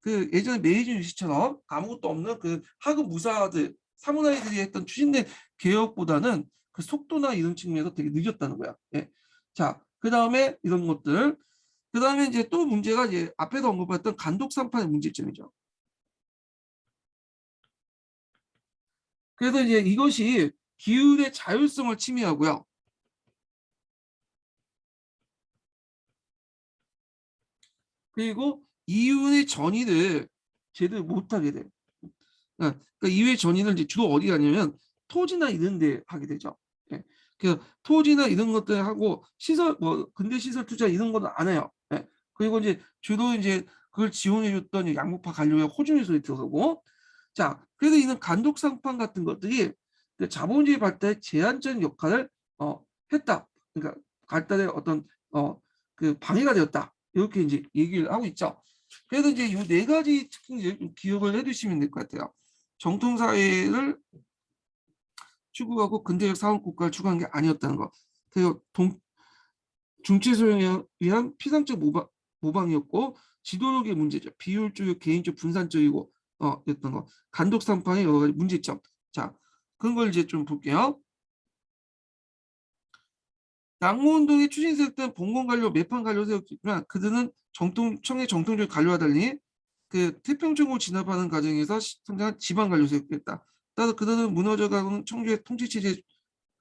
그 예전에 메이지 유시처럼 아무것도 없는 그 하급 무사들 사무라이들이 했던 추진된 개혁보다는 그 속도나 이런 측면에서 되게 늦었다는 거야. 예. 자, 그 다음에 이런 것들. 그 다음에 이제 또 문제가 이제 앞에서 언급했던 간독산판의 문제점이죠. 그래서 이제 이것이 기울의 자율성을 침해하고요. 그리고 이윤의 전이를 제대로 못하게 돼. 그러니까 이윤의 전이를 이제 주로 어디 가냐면 토지나 이런 데 하게 되죠. 예. 그래서 토지나 이런 것들 하고 시설 뭐 근대 시설 투자 이런 거는 안 해요. 예. 그리고 이제 주로 이제 그걸 지원해 줬던 양국파 관료의 호주의 소리 들어가고, 자, 그래서 이런 간독상판 같은 것들이 그 자본주의 발달에 제한적인 역할을 했다. 그러니까 발달의 어떤 그 방해가 되었다. 이렇게 이제 얘기를 하고 있죠. 그래서 이제 이 네 가지 특징을 좀 기억을 해두시면 될 것 같아요. 정통 사회를 추구하고 근대적 사원 국가를 추구한 게 아니었다는 거. 그리고 중체 소형에 의한 피상적 모방이었고, 지도력의 문제죠. 비효율적이고 개인적 분산적이고 였던 거. 간독 상판의 여러 가지 문제점. 자, 그런 걸 이제 좀 볼게요. 양모운동의 추진세력들은 봉건 관료, 매판 관료 세웠지만 그들은 청의 정통적 관료와 달리 그 태평적으로 진압하는 과정에서 성장한 지방 관료 세력이었다. 따라서 그들은 무너져가는 청주의 통치체제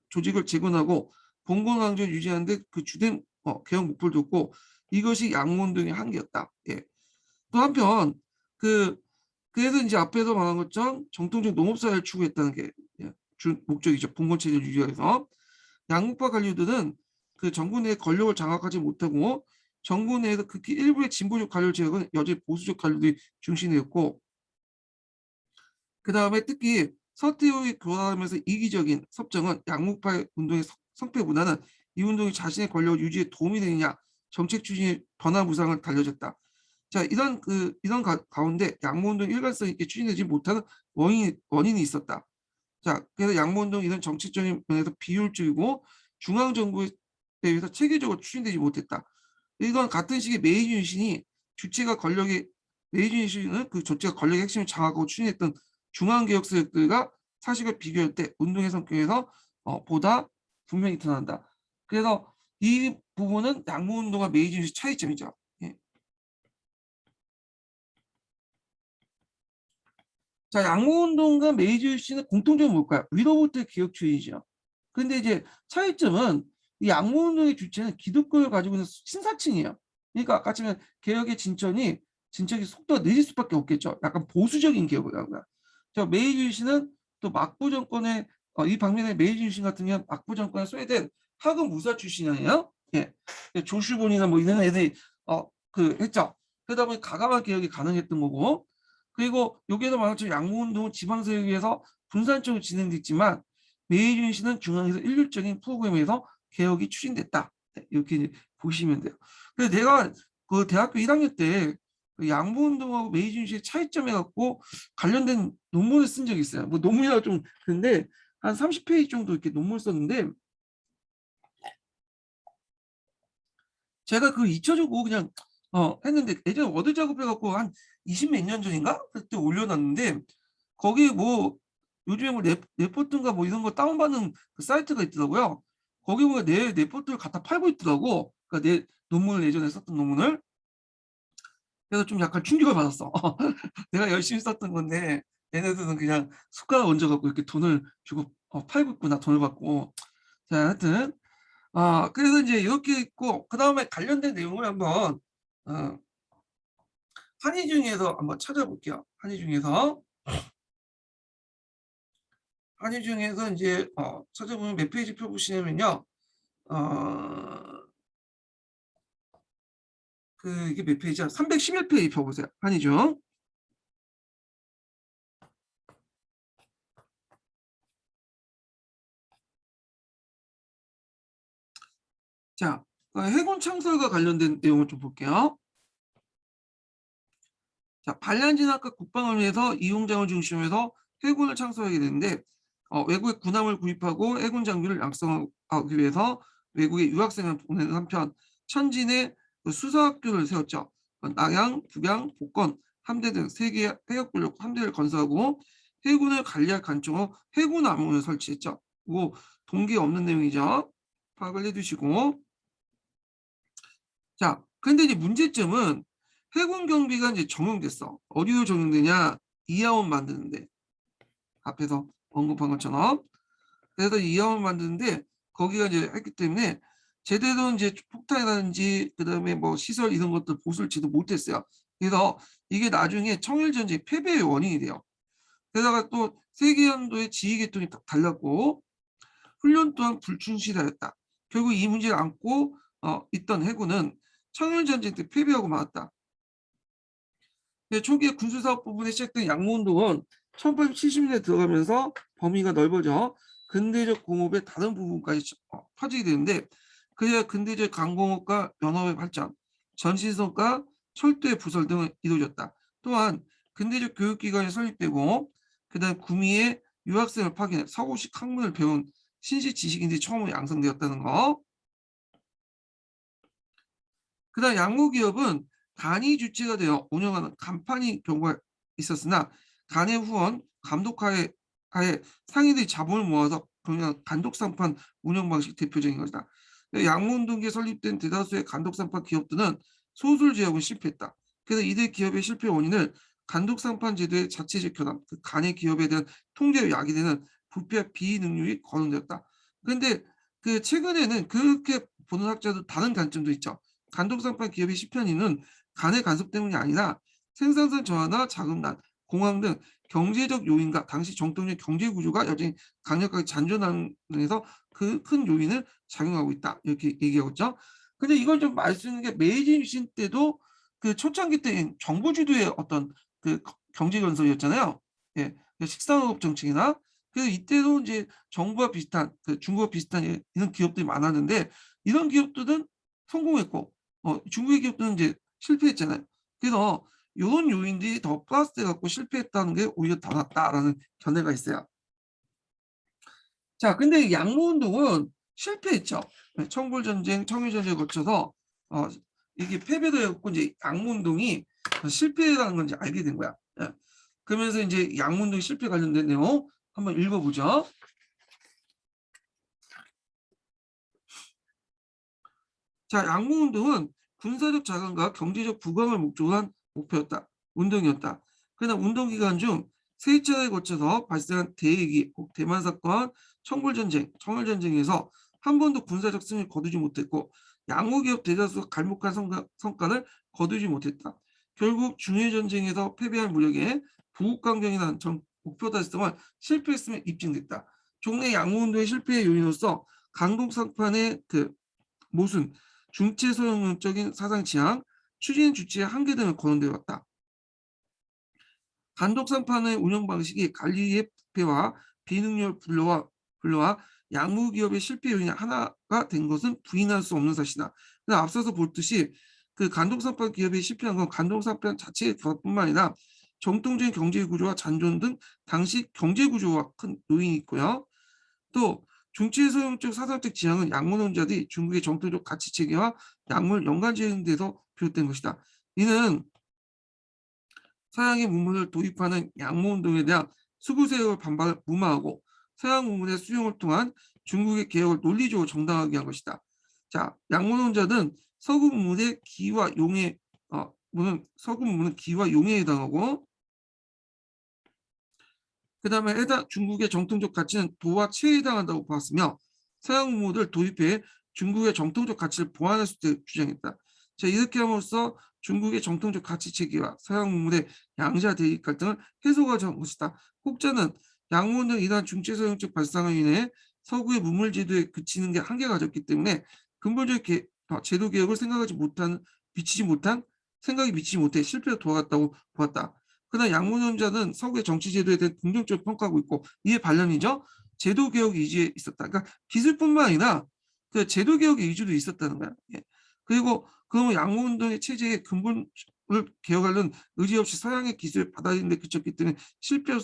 조직을 재건하고 봉건 왕조를 유지하는 데 그 주된 개혁 목표를 뒀고, 이것이 양모운동의 한계였다. 예. 또 한편 그 그래서 이제 앞에서 말한 것처럼 정통적 농업사회를 추구했다는 게 목적이죠. 봉건체제를 유지해서 양국파 관료들은 그 정부 내 권력을 장악하지 못하고 정부 내에서 극히 일부의 진보적 관료 제약은 여전히 보수적 관료들이 중심이었고, 그 다음에 특히 서태후의 교화하면서 이기적인 섭정은 양국파 운동의 성패보다는 이 운동이 자신의 권력 유지에 도움이 되느냐 정책 추진의 변화 무상을 달려졌다. 자, 이런 가운데 양모운동 일관성 있게 추진되지 못하는 원인이 있었다. 자, 그래서 양모운동 이런 정책적인 면에서 비효율적이고 중앙정부에 대해서 체계적으로 추진되지 못했다. 이건 같은 시기에 메이지 유신이 주체가 권력의 메이지 유신은 그 조체가 권력의 핵심을 장악하고 추진했던 중앙개혁 세력들과 사실과 비교할 때 운동의 성격에서 보다 분명히 드러난다. 그래서 이 부분은 양모운동과 메이지 유신 차이점이죠. 예. 자, 양모운동과 메이지 유신의 공통점은 뭘까요? 위로부터 기억 추이죠. 근데 이제 차이점은 이 양모운동의 주체는 기득권을 가지고 있는 신사층이에요. 그러니까 아까처럼 개혁의 진척이 속도가 느릴 수밖에 없겠죠. 약간 보수적인 개혁을 하고요. 저 메이지 유신은 또 막부 정권의 이 방면에 메이지 유신 같은 경우는 막부 정권에 소외된 하급 무사 출신이에요. 예, 조슈본이나 뭐 이런 애들이 했죠. 그러다 보니 가감한 개혁이 가능했던 거고, 그리고 여기에서 말한 것처럼 양모운동은 지방세력에서 분산적으로 진행됐지만 메이준 시는 중앙에서 일률적인 프로그램에서 개혁이 추진됐다. 네, 이렇게 이제 보시면 돼요. 그래서 내가 그 대학교 1학년 때 그 양모운동하고 메이준 시의 차이점에 갖고 관련된 논문을 쓴 적이 있어요. 뭐 논문이라고 좀 그런데 한 30페이지 정도 이렇게 논문을 썼는데 제가 그 잊혀주고 그냥 했는데 예전에 워드 작업해갖고 한 20 몇 년 전인가 그때 올려놨는데 거기 뭐 요즘에 뭐 레포트인가 뭐 이런 거 다운받는 그 사이트가 있더라고요. 거기 보면 내 레포트를 갖다 팔고 있더라고. 그러니까 내 논문을 예전에 썼던 논문을. 그래서 좀 약간 충격을 받았어. 내가 열심히 썼던 건데 얘네들은 그냥 숟가락 얹어갖고 이렇게 돈을 주고 팔고 있구나. 돈을 받고. 자, 하여튼 그래서 이제 이렇게 있고 그다음에 관련된 내용을 한번 어, 한의 중에서 한번 찾아볼게요. 한의 중에서 이제 찾아보면 몇 페이지 펴보시냐면요. 이게 몇 페이지야? 311페이지 펴보세요. 한의 중. 자, 해군 창설과 관련된 내용을 좀 볼게요. 자, 반란진압과 국방을 위해서 이용장을 중심으로 해서 해군을 창설하게 되는데 외국의 군함을 구입하고 해군 장비를 양성하기 위해서 외국에 유학생을 보내는 한편 천진의 그 수사학교를 세웠죠. 낙양, 북양, 복건, 함대 등 세 개의 해역군력 함대를 건설하고 해군을 관리할 관청으로 해군암문을 설치했죠. 뭐 동기 없는 내용이죠. 파악을 해두시고 자, 근데 이제 문제점은 해군 경비가 이제 적용됐어. 어디로 적용되냐? 이하원 만드는데 앞에서 언급한 것처럼 그래서 이하원 만드는데 거기가 이제 했기 때문에 제대로 이제 폭탄이라든지 그다음에 뭐 시설 이런 것들 보수를 지도 못했어요. 그래서 이게 나중에 청일전쟁 패배의 원인이 돼요. 게다가 또 세계연도의 지휘계통이 달랐고 훈련 또한 불충실하였다. 결국 이 문제를 안고 있던 해군은 청일전쟁 때 패배하고 말았다. 초기에 군수사업 부분에 시작된 양모운동은 1870년대 들어가면서 범위가 넓어져 근대적 공업의 다른 부분까지 퍼지게 되는데 그래야 근대적 강공업과 연합의 발전, 전신선과 철도의 부설 등을 이루어졌다. 또한 근대적 교육기관이 설립되고 그다음 구미의 유학생을 파견해 서구식 학문을 배운 신시 지식인들이 처음으로 양성되었다는 거. 그다음 양모기업은 간이 주체가 되어 운영하는 간판이 경우가 있었으나 간의 후원, 감독하에 상인들이 자본을 모아서 그냥 간독상판 운영 방식 대표적인 것이다. 양모운동기에 설립된 대다수의 간독상판 기업들은 소술 제약은 실패했다. 그래서 이들 기업의 실패 원인을 간독상판 제도의 자체적 결함, 그 간의 기업에 대한 통제로 야기되는 부패와 비능률이 거론되었다. 그런데 그 최근에는 그렇게 보는 학자도 다른 관점도 있죠. 간독상판 기업의 실패는 간의 간섭 때문이 아니라 생산성 저하나 자금난, 공황 등 경제적 요인과 당시 정통적 경제 구조가 여전히 강력하게 잔존하면서 그 큰 요인을 작용하고 있다. 이렇게 얘기하고 있죠. 근데 이걸 좀 알 수 있는 게 메이지 유신 때도 그 초창기 때 정부 주도의 어떤 그 경제 건설이었잖아요. 예, 식상업 정책이나 그래서 이때도 이제 정부와 비슷한 그 중국과 비슷한 이런 기업들이 많았는데 이런 기업들은 성공했고 중국의 기업들은 이제 실패했잖아요. 그래서 이런 요인들이 더 플러스돼 갖고 실패했다는 게 오히려 더 낫다라는 견해가 있어요. 자, 근데 양모운동은 실패했죠. 청불전쟁, 청일전쟁을 거쳐서 이게 패배도 했고 이제 양모운동이 실패라는 건 이제 알게 된 거야. 예. 그러면서 이제 양모운동 실패 관련된 내용 한번 읽어보죠. 자, 양모운동은 군사적 자강과 경제적 부강을 목적으로 한 운동이었다. 그러나 운동 기간 중 세 차례에 거쳐서 발생한 대위기, 대만 사건, 청불전쟁, 청일전쟁에서 한 번도 군사적 승리를 거두지 못했고 양호기업 대다수가 갈목한 성과를 거두지 못했다. 결국 중해전쟁에서 패배한 무력에 부국강경이라는 목표 달성을 실패했음에 입증됐다. 종래 양호운동의 실패의 요인으로서 강동상판의 모순, 중체 소형론적인 사상 지향, 추진 주체의 한계 등을 거론되어 왔다. 단독상판의 운영 방식이 관리의 부패와 비능률 불로와 양무기업의 실패 요인이 하나가 된 것은 부인할 수 없는 사실이다. 앞서서 보듯이 그 간독상판 기업이 실패한 건 간독상판 자체의 부분뿐만 아니라 정통적인 경제 구조와 잔존 등 당시 경제 구조와 큰 요인이 있고요. 또 중체 소형적 사상적 지향은 약물론자들이 중국의 정통적 가치 체계와 약물 연관 지향에서 비롯된 것이다. 이는 서양의 문물을 도입하는 양모운동에 대한 수구세력의 반발을 무마하고 서양 문물의 수용을 통한 중국의 개혁을 논리적으로 정당하게 한 것이다. 자, 양모론자는 서구 문물의 기와 용해, 서구 문물은 기와 용해에 해당하고, 그 다음에 중국의 정통적 가치는 도와 체에 해당한다고 보았으며, 서양 문물을 도입해 중국의 정통적 가치를 보완할 수 있도록 주장했다. 자, 이렇게 함으로써 중국의 정통적 가치 체계와 서양 문물의 양자 대립 갈등을 해소하자는 것이다. 혹자는 양문은 이러한 중체서형적 발상으로 인해 서구의 문물 제도에 그치는 게 한계가 가졌기 때문에 근본적 제도 개혁을 생각이 미치지 못해 실패로 돌아갔다고 보았다. 그러나 양문론자는 서구의 정치 제도에 대해 긍정적으로 평가하고 있고, 이에 반면이죠. 제도 개혁 이주에 있었다. 그러니까 기술뿐만 아니라 그 제도 개혁의 이주도 있었다는 거야. 예. 그리고 그러면 양모운동의 체제의 근본을 개혁하려는 의지 없이 서양의 기술을 받아들이는 데 그쳤기 때문에 실패할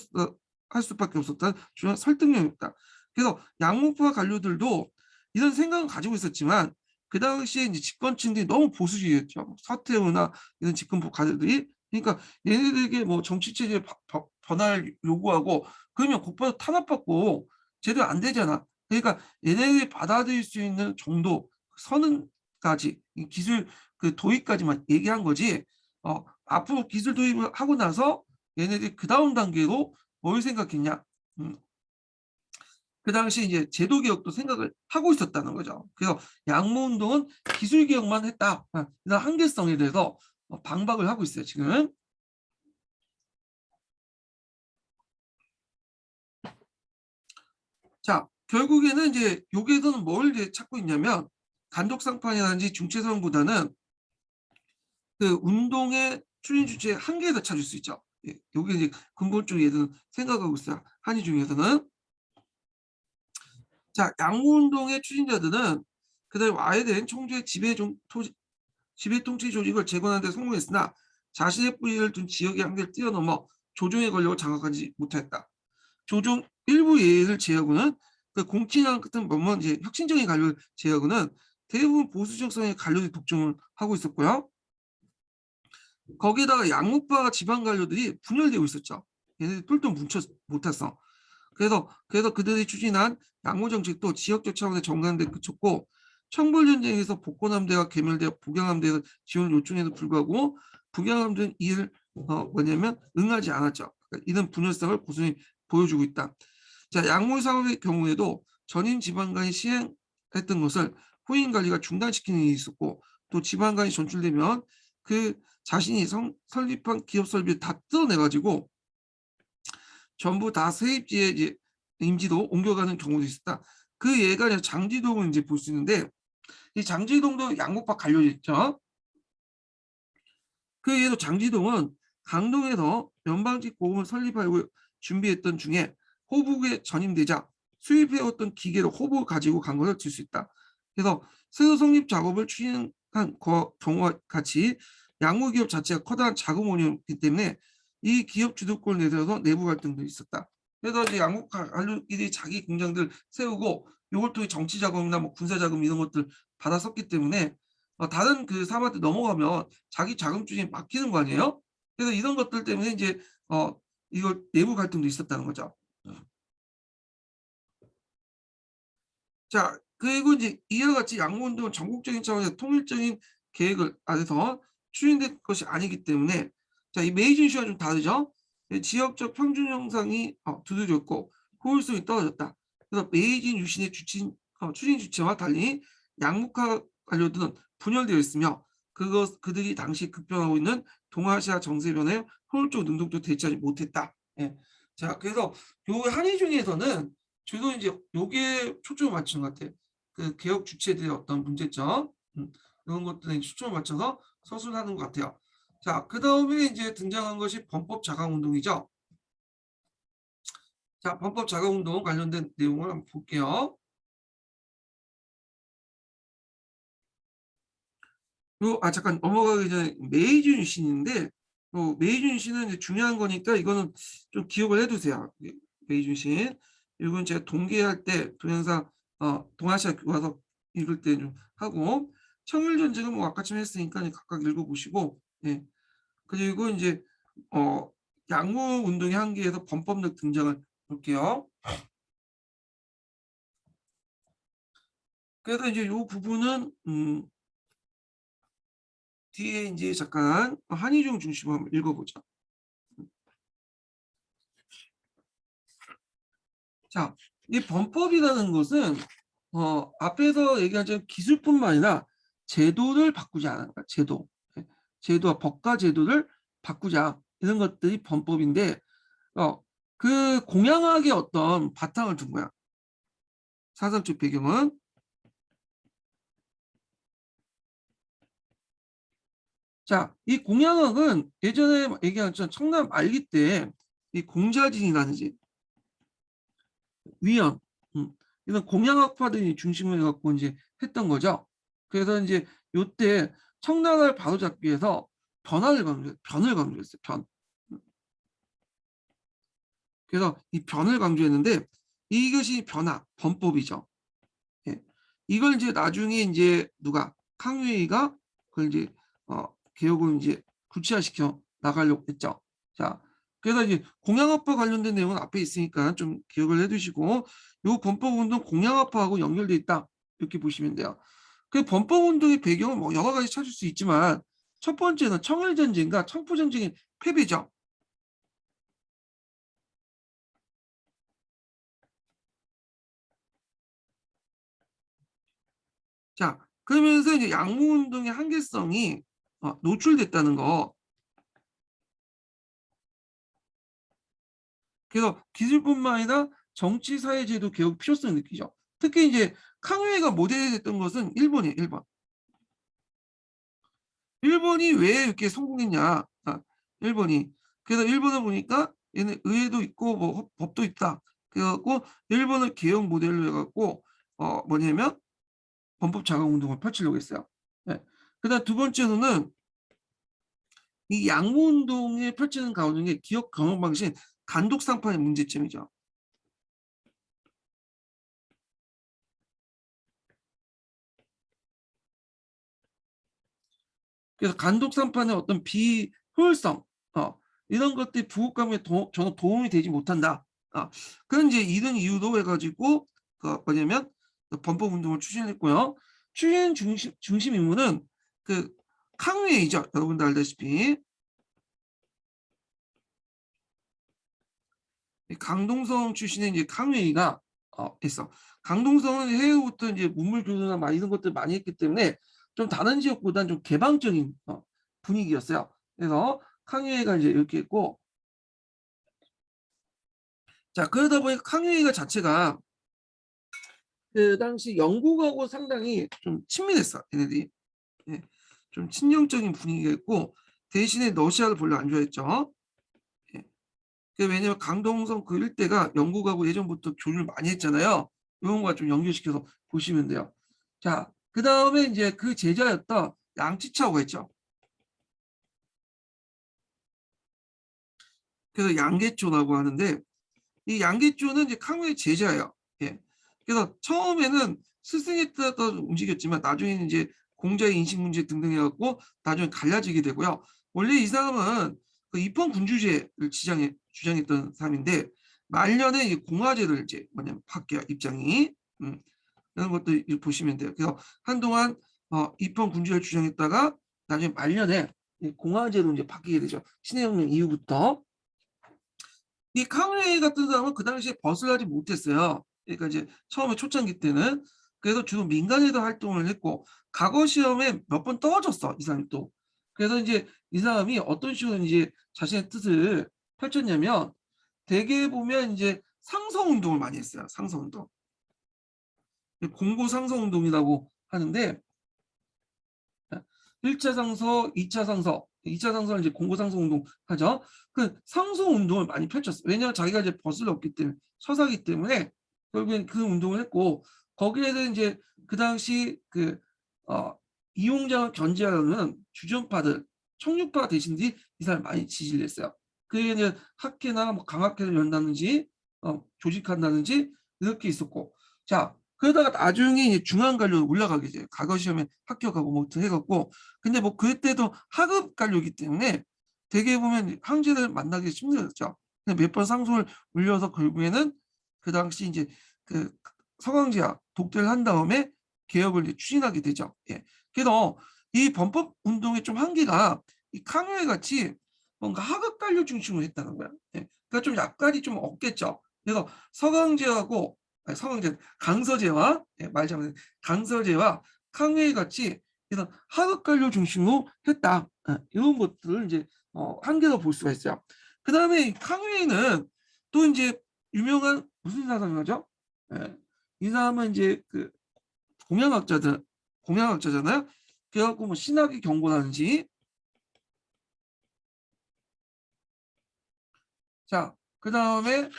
수밖에 없었다는 중요한 설득력이 없다. 그래서 양모파 관료들도 이런 생각은 가지고 있었지만 그 당시에 이제 집권층들이 너무 보수주의였죠. 서태후나 이런 집권부 관료들이. 그러니까 얘네들에게 뭐 정치 체제 변화를 요구하고 그러면 곧바로 탄압받고 제대로 안 되잖아. 그러니까 얘네들이 받아들일 수 있는 정도 선언까지 기술 그 도입까지만 얘기한 거지. 앞으로 기술 도입을 하고 나서 얘네들이 그 다음 단계로 뭘 생각했냐? 그 당시 이제 제도 개혁도 생각을 하고 있었다는 거죠. 그래서 양모운동은 기술 개혁만 했다. 이런 한계성에 대해서 반박을 하고 있어요, 지금. 자, 결국에는 이제 여기에서는 뭘 이제 찾고 있냐면 간독상판이라든지 중체성보다는 그 운동의 추진 주체의 한계에서 찾을 수 있죠. 예, 여기 이제 근본적으로 얘들은 생각하고 있어요. 한이 중에서는. 자, 양모운동의 추진자들은 그들 와해된 청주의 지배 통치 조직을 재건하는 데 성공했으나 자신의 뿌리를 둔 지역의 한계를 뛰어넘어 조정의 권력을 장악하지 못했다. 조정 일부 예를 제외하고는 그 공친왕 같은 뭐뭐 이제 혁신적인 관료를 제외하고는 대부분 보수적 성의 관료들이 독점을 하고 있었고요. 거기에다가 양목파 지방 관료들이 분열되고 있었죠. 얘네들이 똘똘 뭉쳐 못했어. 그래서 그들이 추진한 양모 정책도 지역적 차원의 정강대 그쳤고, 청벌전쟁에서 복권함대가 개멸되어 북양함대에서 지원을 요청에도 불구하고 북양함대는 이를 뭐냐면 응하지 않았죠. 그러니까 이런 분열성을 고스란히 보여주고 있다. 자, 양모 사업의 경우에도 전임 지방간이 시행했던 것을 후임 관리가 중단시키는 일이 있었고, 또 지방간이 전출되면 그 자신이 설립한 기업 설비를 다 뜯어내가지고 전부 다 세입지에 이제 임지도 옮겨가는 경우도 있었다. 그 예가 장지동을 이제 볼 수 있는데, 이 장지동도 양목파 관료였죠. 그 예도 장지동은 강동에서 면방직 보험을 설립하고 준비했던 중에 호북에 전임되자 수입해왔던 기계를 호북을 가지고 간 것을 들 수 있다. 그래서 새로 성립 작업을 추진한 경우와 같이 양모기업 자체가 커다란 자금 원이었기 때문에 이 기업 주도권을 내세워서 내부 갈등도 있었다. 그래서 이제 양국 관료끼리 자기 공장들 세우고 이걸 통해 정치 자금이나 뭐 군사 자금 이런 것들 받아 썼기 때문에 다른 그 사람한테 넘어가면 자기 자금줄이 막히는 거 아니에요? 그래서 이런 것들 때문에 이제 이걸 내부 갈등도 있었다는 거죠. 자, 그리고 이제 이와 같이 양모운동은 전국적인 차원에서 통일적인 계획을 안에서 추진된 것이 아니기 때문에, 자, 이 메이징 이슈와 좀 다르죠. 지역적 평균 형상이 두드렸고 효율성이 떨어졌다. 그래서 메이징 유신의 추진 주체와 달리 양국화 관료들은 분열되어 있으며 그들이 당시 급변하고 있는 동아시아 정세 변화에 효율적 능동적으로 대처하지 못했다. 예. 자, 그래서 요 한이 중에서는 주로 이제 요게 초점을 맞추는 것 같아요. 그 개혁 주체들의 어떤 문제점 이런 것들에 초점을 맞춰서 서술을 하는 것 같아요. 자, 그 다음에 이제 등장한 것이 범법 자강 운동이죠. 자, 범법 자강 운동 관련된 내용을 한번 볼게요. 잠깐 넘어가기 전에 메이준 씨인데 메이준 씨는 이제 중요한 거니까 이거는 좀 기억을 해두세요. 메이준 씨. 이건 제가 동계할 때 동영상 동아시아 교과서 읽을 때 좀 하고 청일전쟁은 뭐 아까쯤 했으니까 각각 읽어보시고 예. 그리고 이제 양무 운동의 한계에서 범법력 등장을 볼게요. 그래서 이제 이 부분은 뒤에 이제 잠깐 한의중 중심으로 한번 읽어보죠. 자, 이 범법이라는 것은 앞에서 얘기한 기술뿐만 아니라 제도를 바꾸지 않은 거야. 제도. 제도와 법과 제도를 바꾸자. 이런 것들이 범법인데 그 공양학의 어떤 바탕을 둔 거야. 사상적 배경은. 자, 이 공양학은 예전에 얘기한 청남 말기 때 이 공자진이라는 위원 이런 공양학파들이 중심을 해갖고 이제 했던 거죠. 그래서 이제 요때 청나라를 바로잡기 위해서 변을 강조했어요. 변. 그래서 이 변을 강조했는데 이것이 변화, 범법이죠. 예. 이걸 이제 나중에 이제 누가康유이가 그걸 이제 개혁을 이제 구체화시켜 나가려고 했죠. 자, 그래서 이제 공양학파 관련된 내용은 앞에 있으니까 좀 기억을 해두시고 요 범법운동 공양학파하고 연결돼 있다 이렇게 보시면 돼요. 그 범법운동의 배경은 뭐 여러 가지 찾을 수 있지만 첫 번째는 청일전쟁과 청포전쟁의 패배죠. 자, 그러면서 이제 양무운동의 한계성이 노출됐다는 거. 그래서 기술뿐만 아니라 정치 사회제도 개혁 필요성을 느끼죠. 특히 이제康유이가 모델이 됐던 것은 일본이에요. 일본. 일본이 왜 이렇게 성공했냐? 일본이. 그래서 일본을 보니까 얘는 의회도 있고 뭐 법도 있다. 그래갖고 일본을 개혁 모델로 해갖고 뭐냐면 범법 자강 운동을 펼치려고 했어요. 네. 그다음 두 번째로는 이 양무 운동에 펼치는 가운데 기업 경영 방식 간독 상판의 문제점이죠. 그래서 간독 상판의 어떤 비효율성 이런 것들이 부국감에 전혀 도움이 되지 못한다. 그런 이제 이런 이유로 해가지고 뭐냐면 범법 운동을 추진했고요. 추진 중심 인물은 그康유이죠. 여러분들 알다시피 강동성 출신의 이제康유이가 했어. 강동성은 해외부터 이제 문물 교류나 막 이런 것들 많이 했기 때문에 좀 다른 지역보다는 좀 개방적인 분위기였어요. 그래서康유이가 이제 이렇게 했고, 자 그러다 보니까康유이가 자체가 그 당시 영국하고 상당히 좀 친밀했어. 얘네들이 좀 친정적인 분위기였고 대신에 러시아를 별로 안 좋아했죠. 왜냐면 강동성 그 일대가 영국하고 예전부터 교류를 많이 했잖아요. 이런 거와 좀 연결시켜서 보시면 돼요. 자, 그 다음에 이제 그 제자였던 양치차오가 있죠. 그래서 양계초라고 하는데 이 양계초는 이제康유의 제자예요. 예. 그래서 처음에는 스승에 따라 움직였지만 나중에는 이제 공자의 인식 문제 등등 해갖고 나중에 갈라지게 되고요. 원래 이 사람은 그 입헌군주제를 주장했던 사람인데 말년에 이 공화제를 이제 뭐냐면 바뀌어요. 입장이. 이런 것도 보시면 돼요. 그래서 한동안 입헌군주제를 주장했다가 나중에 말년에 공화제로 이제 바뀌게 되죠. 신해혁명 이후부터. 이康유이 같은 사람은 그 당시에 벗어나지 못했어요. 그러니까 이제 처음에 초창기 때는. 그래서 주로 민간에도 활동을 했고 과거 시험에 몇 번 떨어졌어. 이 사람이 또. 그래서 이제 이 사람이 어떤 식으로 이제 자신의 뜻을 펼쳤냐면 대개 보면 이제 상성운동을 많이 했어요. 상성운동. 공고 상서 운동이라고 하는데 1차 상서, 2차 상서, 2차 상서는 이제 공고 상서 운동 하죠. 그 상서 운동을 많이 펼쳤어요. 왜냐하면 자기가 이제 버스를 얻기 때문에 서사기 때문에 결국엔 그 운동을 했고 거기에는 이제 그 당시 그 이용장을 견제하려는 주전파들, 청류파 대신들이 이 사람 많이 지지를 했어요. 그게 이제 학회나 뭐 강학회를 연다든지 조직한다든지 이렇게 있었고 자 그러다가 나중에 이제 중앙관료로 올라가게 돼요. 과거 시험에 합격하고 뭐 해갖고 근데 뭐 그때도 하급 관료이기 때문에 되게 보면 황제를 만나기 힘들었죠. 몇 번 상소를 올려서 결국에는 그 당시 이제 그 서강제와 독대를 한 다음에 개혁을 이제 추진하게 되죠. 예. 그래서 이 범법 운동의 좀 한계가 이 강요회 같이 뭔가 하급 관료 중심으로 했다는 거야. 예. 그러니까 좀 약간이 좀 없겠죠. 그래서 서강제하고 아니, 서강제 강서제와 예, 말 잘못해 강서제와 강요회 같이 이런 하급 관료 중심으로 했다. 이런 것들을 이제 한계로 볼 수가 있어요. 그 다음에 강요회는 또 이제 유명한 무슨 사상가죠? 예. 이 사람은 이제 그 공양학자잖아요. 그래갖고 뭐 신학의 경고라든지 자, 그 다음에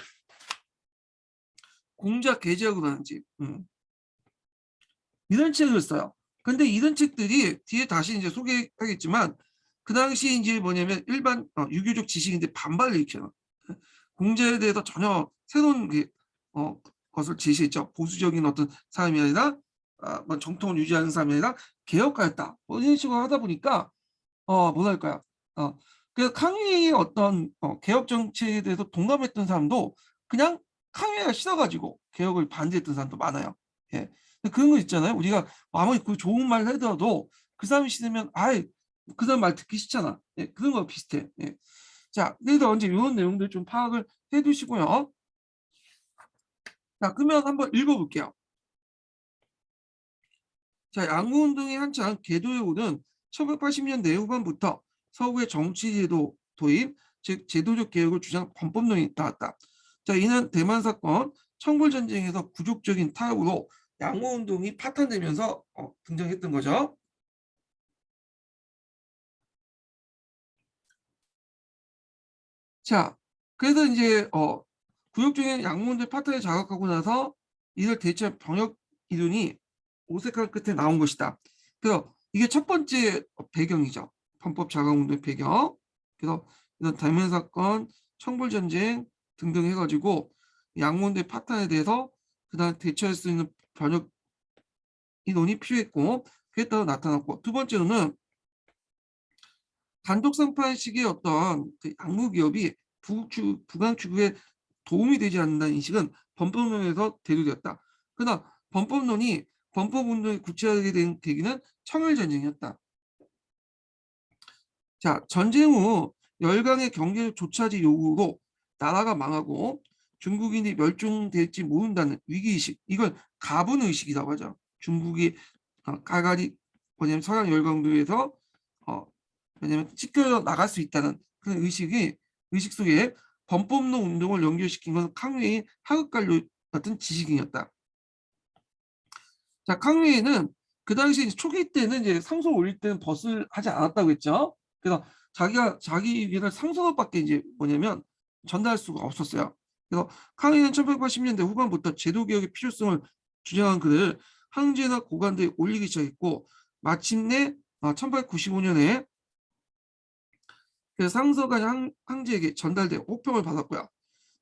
공작 계제학이라든지 이런 책을 써요. 근데 이런 책들이 뒤에 다시 이제 소개하겠지만 그 당시 이제 뭐냐면 일반 유교적 지식인데 반발을 일으켜요. 공제에 대해서 전혀 새로운 것을 제시했죠. 보수적인 어떤 사람이 아니라 뭐 정통을 유지하는 사람이 아니라 개혁가였다. 뭐 이런 식으로 하다 보니까 뭐랄까요? 그래서 강의의 어떤 개혁 정책에 대해서 동감했던 사람도 그냥 강의가 싫어가지고 개혁을 반대했던 사람도 많아요. 예. 그런 거 있잖아요. 우리가 아무리 그 좋은 말을 하더라도 그 사람이 싫으면 아이 그 사람 말 듣기 싫잖아. 예. 그런 거 비슷해. 예. 자, 그래서 이제 이런 내용들 좀 파악을 해두시고요. 자, 그러면 한번 읽어볼게요. 자, 양구운동이 한창 궤도에 오른 1980년대 후반부터 서구의 정치제도 도입, 즉 제도적 개혁을 주장한 범법론이 나왔다. 자, 이는 대만 사건, 청불전쟁에서 부족적인 타협으로 양구운동이 파탄되면서 등장했던 거죠. 자, 그래서 이제 구역적인 양문제 파트를 자각하고 나서 이를 대체 병역 이론이 오색한 끝에 나온 것이다. 그래서 이게 첫 번째 배경이죠. 헌법 자강운동의 배경. 그래서 이런 대면 사건, 청불 전쟁 등등 해가지고 양문제 파탄에 대해서 그다음 대처할 수 있는 병역 이론이 필요했고 그에 따라 나타났고 두 번째로는 단독 상판식의 어떤 그 양무 기업이 부강 추구에 도움이 되지 않는다는 인식은 범법론에서 대두되었다. 그러나 범법론이 범법운동이 구체화되게 된 계기는 청일전쟁이었다. 자, 전쟁 후 열강의 경제적 조차지 요구로 나라가 망하고 중국인이 멸종될지 모른다는 위기의식, 이걸 가분의식이라고 하죠. 중국이 가가리 뭐냐면 서양 열강도에서 왜냐면 찢겨 나갈 수 있다는 그런 의식 속에 범법론 운동을 연결시킨 건 캉웨이 하극관료 같은 지식인이었다. 자, 캉웨이는 그 당시 초기 때는 이제 상소 올릴 때는 벗을 하지 않았다고 했죠. 그래서 자기 의견을 상소밖에 이제 뭐냐면 전달할 수가 없었어요. 그래서 캉웨이는 1980년대 후반부터 제도 개혁의 필요성을 주장한 글을 항제나 고관대에 올리기 시작했고 마침내 1895년에 그래서 상서가 황제에게 전달돼 호평을 받았고요.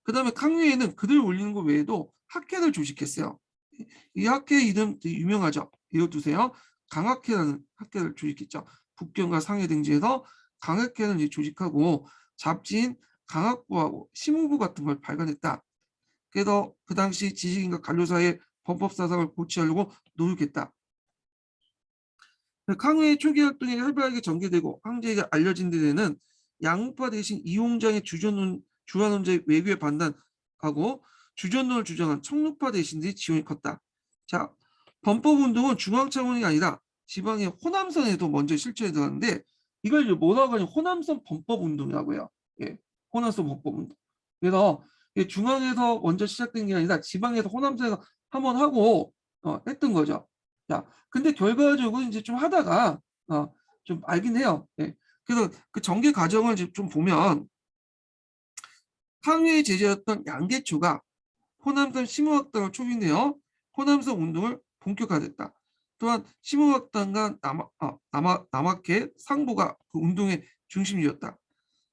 그 다음에 캉유에는 글을 올리는 것 외에도 학회를 조직했어요. 이 학회 이름 되게 유명하죠. 읽어두세요. 강학회라는 학회를 조직했죠. 북경과 상해 등지에서 강학회를 이제 조직하고 잡지인 강학부하고 시무부 같은 걸 발간했다. 그래서 그 당시 지식인과 관료 사이의 범법 사상을 고치하려고 노력했다. 캉의 초기 활동이 활발하게 전개되고 황제에게 알려진 데에는 양파 대신 이용장의 주관론자의 외교에 반단하고 주전론을 주장한 청루파 대신들이 지원이 컸다. 자, 범법운동은 중앙 차원이 아니라 지방의 호남선에도 먼저 실천에 들어갔는데 이걸 뭐라고 하냐면 호남선 범법운동이라고 해요. 예, 호남선 범법운동. 그래서 중앙에서 먼저 시작된 게 아니라 지방에서 호남선에서 한번 하고 했던 거죠. 자, 근데 결과적으로 이제 좀 하다가 좀 알긴 해요. 예. 그래서 그 전개 과정을 좀 보면 항해의 제자였던 양계초가 호남선 심우학당을 초빙되어 호남선 운동을 본격화됐다. 또한 심우학당과 남학회 상보가 그 운동의 중심이었다.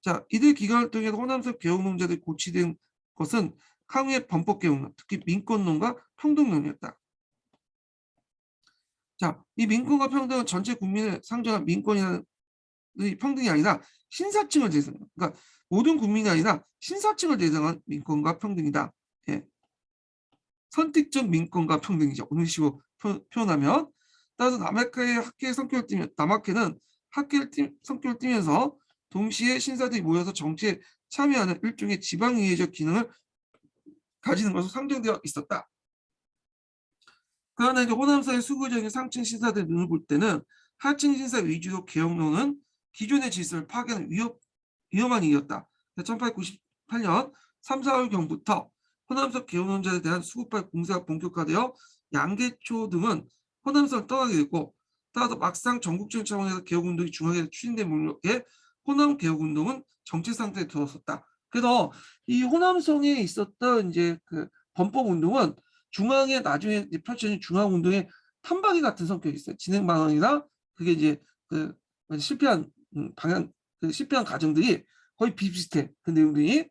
자, 이들 기간을 통해 호남선 개혁론자들이 고취된 것은 항해의 범법개혁론, 특히 민권론과 평등론이었다. 자, 이 민권과 평등은 전체 국민을 상정한 민권이라는 평등이 아니라 신사층을 대상, 그러니까 모든 국민이 아니라 신사층을 대상한 민권과 평등이다. 예. 선택적 민권과 평등이죠. 이런 식으로 표현하면. 따라서 남학회의 학계의 성격을 띠면 남학회는 학계의 성격을 띠면서 동시에 신사들이 모여서 정치에 참여하는 일종의 지방의회적 기능을 가지는 것으로 상정되어 있었다. 그러나 이제 호남사의 수구적인 상층 신사들의 눈을 볼 때는 하층 신사 위주로 개혁론은 기존의 질서를 파괴하는 위험한 일이었다. 1898년 3, 4월경부터 호남선 개혁론자에 대한 수급발 공세가 본격화되어 양계초 등은 호남선을 떠나게 됐고, 따라서 막상 전국적인 차원에서 개혁운동이 중앙에서 추진된 물력에 호남 개혁운동은 정체 상태에 들어섰다. 그래서 이 호남성에 있었던 이제 그 범법운동은 중앙에 나중에 펼쳐진 중앙운동의 탐방이 같은 성격이 있어요. 진행 방향이나 그게 이제 그 실패한 방향, 그 실패한 과정들이 거의 비슷비슷해. 그 내용들이.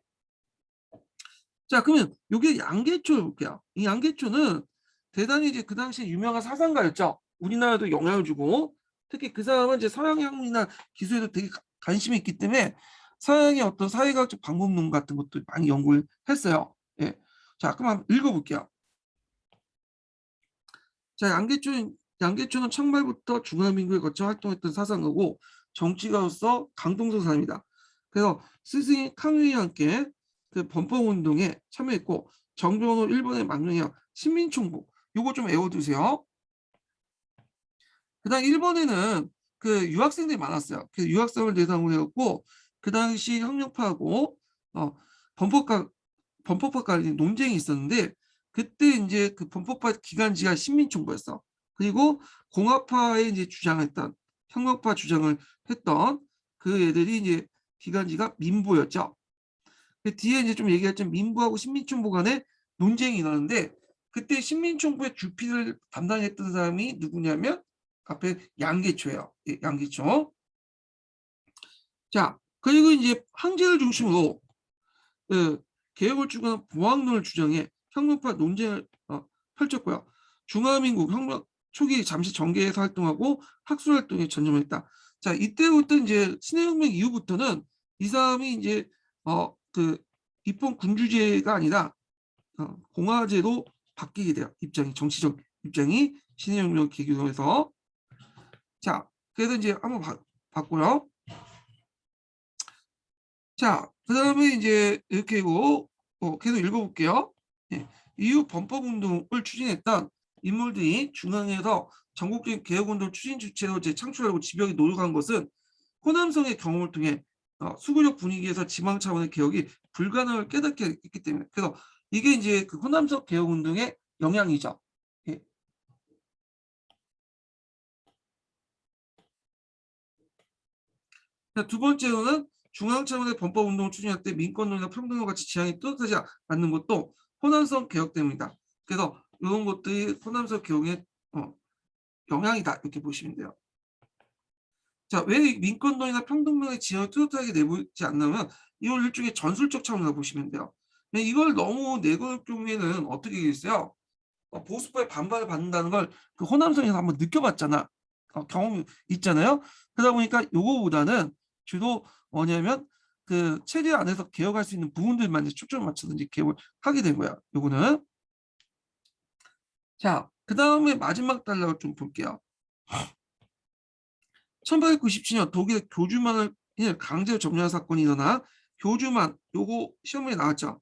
자, 그러면 요게 양계초를 볼게요. 이 양계초는 대단히 이제 그 당시에 유명한 사상가였죠. 우리나라도 영향을 주고, 특히 그 사람은 이제 서양학문이나 기술에도 되게 관심이 있기 때문에 서양의 어떤 사회과학적 방법론 같은 것도 많이 연구를 했어요. 예. 자, 그럼 한번 읽어볼게요. 자, 양계초는 창말부터 중화민국에 거쳐 활동했던 사상가고 정치가로서 강동석 사람이다. 그래서 스승인 캉유이와 함께 그 범법운동에 참여했고 정병으로 일본에 망명해요. 신민총국 요거 좀 외워두세요. 그다음 일본에는 그 유학생들이 많았어요. 그래서 유학생을 대상으로 해갖고 그 당시 혁명파하고 범법과 관련 논쟁이 있었는데 그때 이제 그 범법파 기관지가 신민총부였어. 그리고 공화파의 이제 주장했던 혁명파 주장을 했던 그 애들이 이제 기관지가 민보였죠. 그 뒤에 이제 좀 얘기했지만 민부하고 신민총부 간에 논쟁이 일어나는데 그때 신민총부의 주필을 담당했던 사람이 누구냐면 앞에 양계초예요. 예, 양계초. 자, 그리고 이제 황제를 중심으로 개혁을 추구하는 보학론을 주장해 혁명파 논쟁을 펼쳤고요. 중화민국 혁명 초기 잠시 정계에서 활동하고 학술 활동에 전념했다. 자, 이때부터 이제 신해혁명 이후부터는 이 사람이 이제 그 입헌 군주제가 아니라 공화제로 바뀌게 돼요. 입장이 정치적 입장이 신해혁명 계기로 해서. 자, 그래서 이제 한번 봤고요. 자, 그 다음에 이제 이렇게 하고 계속 읽어볼게요. 예, 이후 범법운동을 추진했던 인물들이 중앙에서 전국적인 개혁운동 추진 주체로 창출하려고 집요하게 노력한 것은 호남성의 경험을 통해 수구적 분위기에서 지방 차원의 개혁이 불가능을 깨닫게 했기 때문에 그래서 이게 이제 그 호남성 개혁운동의 영향이죠. 예. 두 번째로는 중앙 차원의 범법 운동을 추진할 때 민권론이나 평등과 같이 지향이 뚜렷하지 않는 것도 호남성 개혁 때문이다. 그래서 이런 것들이 호남성 개혁의 영향이다 이렇게 보시면 돼요. 자, 왜 민권론이나 평등론의 지향을 뚜렷하게 내보이지 않냐면 이걸 일종의 전술적 차원으로 보시면 돼요. 이걸 너무 내걸 경우에는 어떻게 되겠어요? 보수파의 반발을 받는다는 걸 그 호남성에서 한번 느껴봤잖아. 경험이 있잖아요. 그러다 보니까 요거보다는 주로 뭐냐면 그 체제 안에서 개혁할 수 있는 부분들만 이제 초점을 맞춰서 이제 개혁을 하게 된 거야. 요거는. 자, 그 다음에 마지막 단락을 좀 볼게요. 1897년 독일의 교주만을 강제로 점령한 사건이 일어나 교주만 요거 시험에 나왔죠.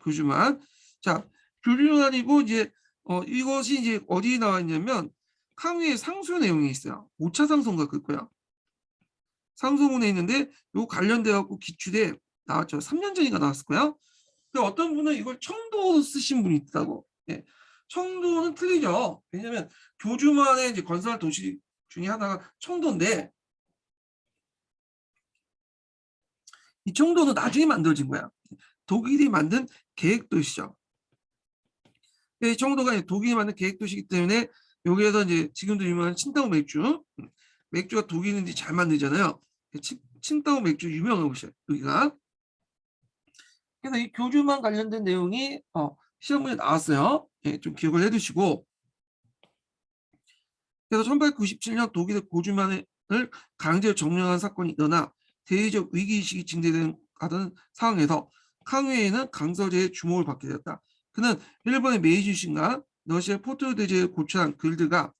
교주만. 자, 교주만이고 이제 이것이 이제 어디에 나와 있냐면 캉유의 상소 내용이 있어요. 5차 상소인가 그럴 거야. 상소문에 있는데 요 관련돼 갖고 기출에 나왔죠. 3년 전인가 나왔을 거야. 근데 어떤 분은 이걸 청도 쓰신 분이 있다고. 예. 청도는 틀리죠. 왜냐면 교주만의 이제 건설 도시 중에 하나가 청도인데 이 청도는 나중에 만들어진 거야. 독일이 만든 계획도시죠. 이 청도가 독일이 만든 계획도시이기 때문에 여기에서 이제 지금도 유명한 칭다오 맥주, 맥주가 독일은 이제 잘 만들잖아요. 칭다오 맥주 유명한 곳이에요. 여기가. 그래서 이 교주만 관련된 내용이 시험 문제 나왔어요. 예, 좀 기억을 해두시고. 그래서 1897년 독일의 고주만을 강제로 점령한 사건이 일어나 대의적 위기의식이 징대되는 하던 상황에서 캉웨이는 강서재의 주목을 받게 되었다. 그는 일본의 메이지 유신과 러시아 포트로대제를 고초한 글들과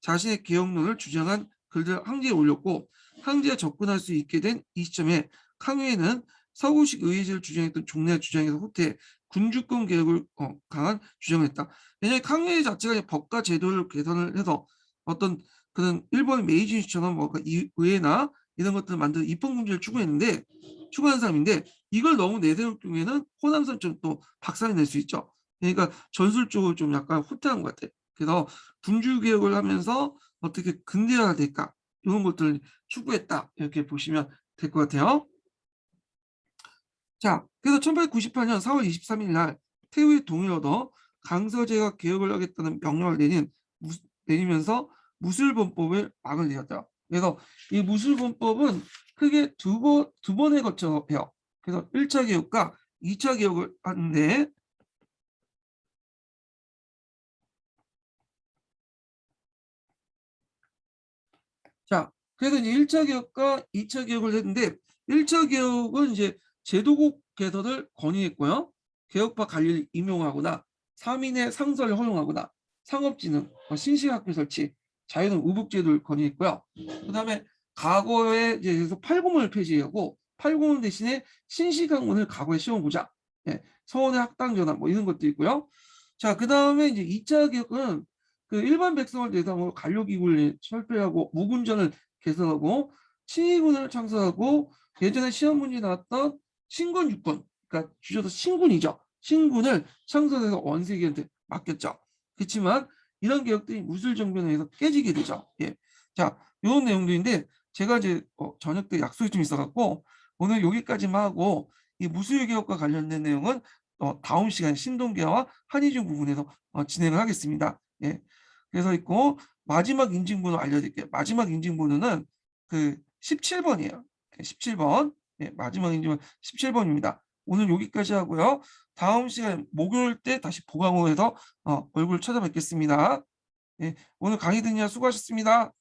자신의 개혁론을 주장한 글들을 항지에 올렸고 항지에 접근할 수 있게 된 이 시점에 캉웨이는 서구식 의회제를 주장했던 종래 주장에서 후퇴해 군주권 개혁을 강한 주장을 했다. 왜냐하면 캉웨이 자체가 법과 제도를 개선을 해서 어떤 그런 일본 메이지처럼 뭔가 의회나 이런 것들을 만드는 입법 문제를 추구하는 사람인데 이걸 너무 내세울 경우에는 호남선처럼 또 박살이 낼 수 있죠. 그러니까 전술적으로 좀 약간 후퇴한 것 같아. 그래서 군주 개혁을 하면서 어떻게 근대화가 될까 이런 것들을 추구했다 이렇게 보시면 될 것 같아요. 자, 그래서 1898년 4월 23일 날 태우의 동의를 얻어 강서제가 개혁을 하겠다는 명령을 내리면서 무술본법을 막을 내렸다. 그래서 이 무술본법은 크게 두 번에 걸쳐 해요. 그래서 1차 개혁과 2차 개혁을 하는데 자, 그래서 이제 1차 개혁과 2차 개혁을 했는데 1차 개혁은 이제 제도국 개선을 건의했고요. 개혁파 관리를 임용하거나 3인의 상설을 허용하거나 상업진흥, 신식학교 설치, 자유는 우북제도를 건의했고요. 그다음에 과거에 이제 그래서 팔고문을 폐지하고 팔고문 대신에 신식학문을 과거에 씌워보자. 예, 서원의 학당 전환 뭐 이런 것도 있고요. 자, 그다음에 이제 2차 개혁은 그 일반 백성을 대상으로 관료기구를 철폐하고 무군전을 개선하고 친위군을 창설하고 예전에 시험 문제 나왔던 신군육군, 그러니까 주저서 신군이죠. 신군을 창설해서 원세기한테 맡겼죠. 그렇지만 이런 개혁들이 무술정변에 의해서 깨지게 되죠. 예. 자, 이런 내용들인데 제가 이제 저녁 때 약속이 좀 있어갖고 오늘 여기까지만 하고 이 무술개혁과 관련된 내용은 다음 시간 신동계와 한의중 부분에서 진행을 하겠습니다. 예. 그래서 있고 마지막 인증번호 알려드릴게요. 마지막 인증번호는 그 17번이에요. 17번. 네, 마지막 인증번호 17번입니다. 오늘 여기까지 하고요. 다음 시간 목요일 때 다시 보강호에서 얼굴 찾아뵙겠습니다. 네, 오늘 강의 듣느라 수고하셨습니다.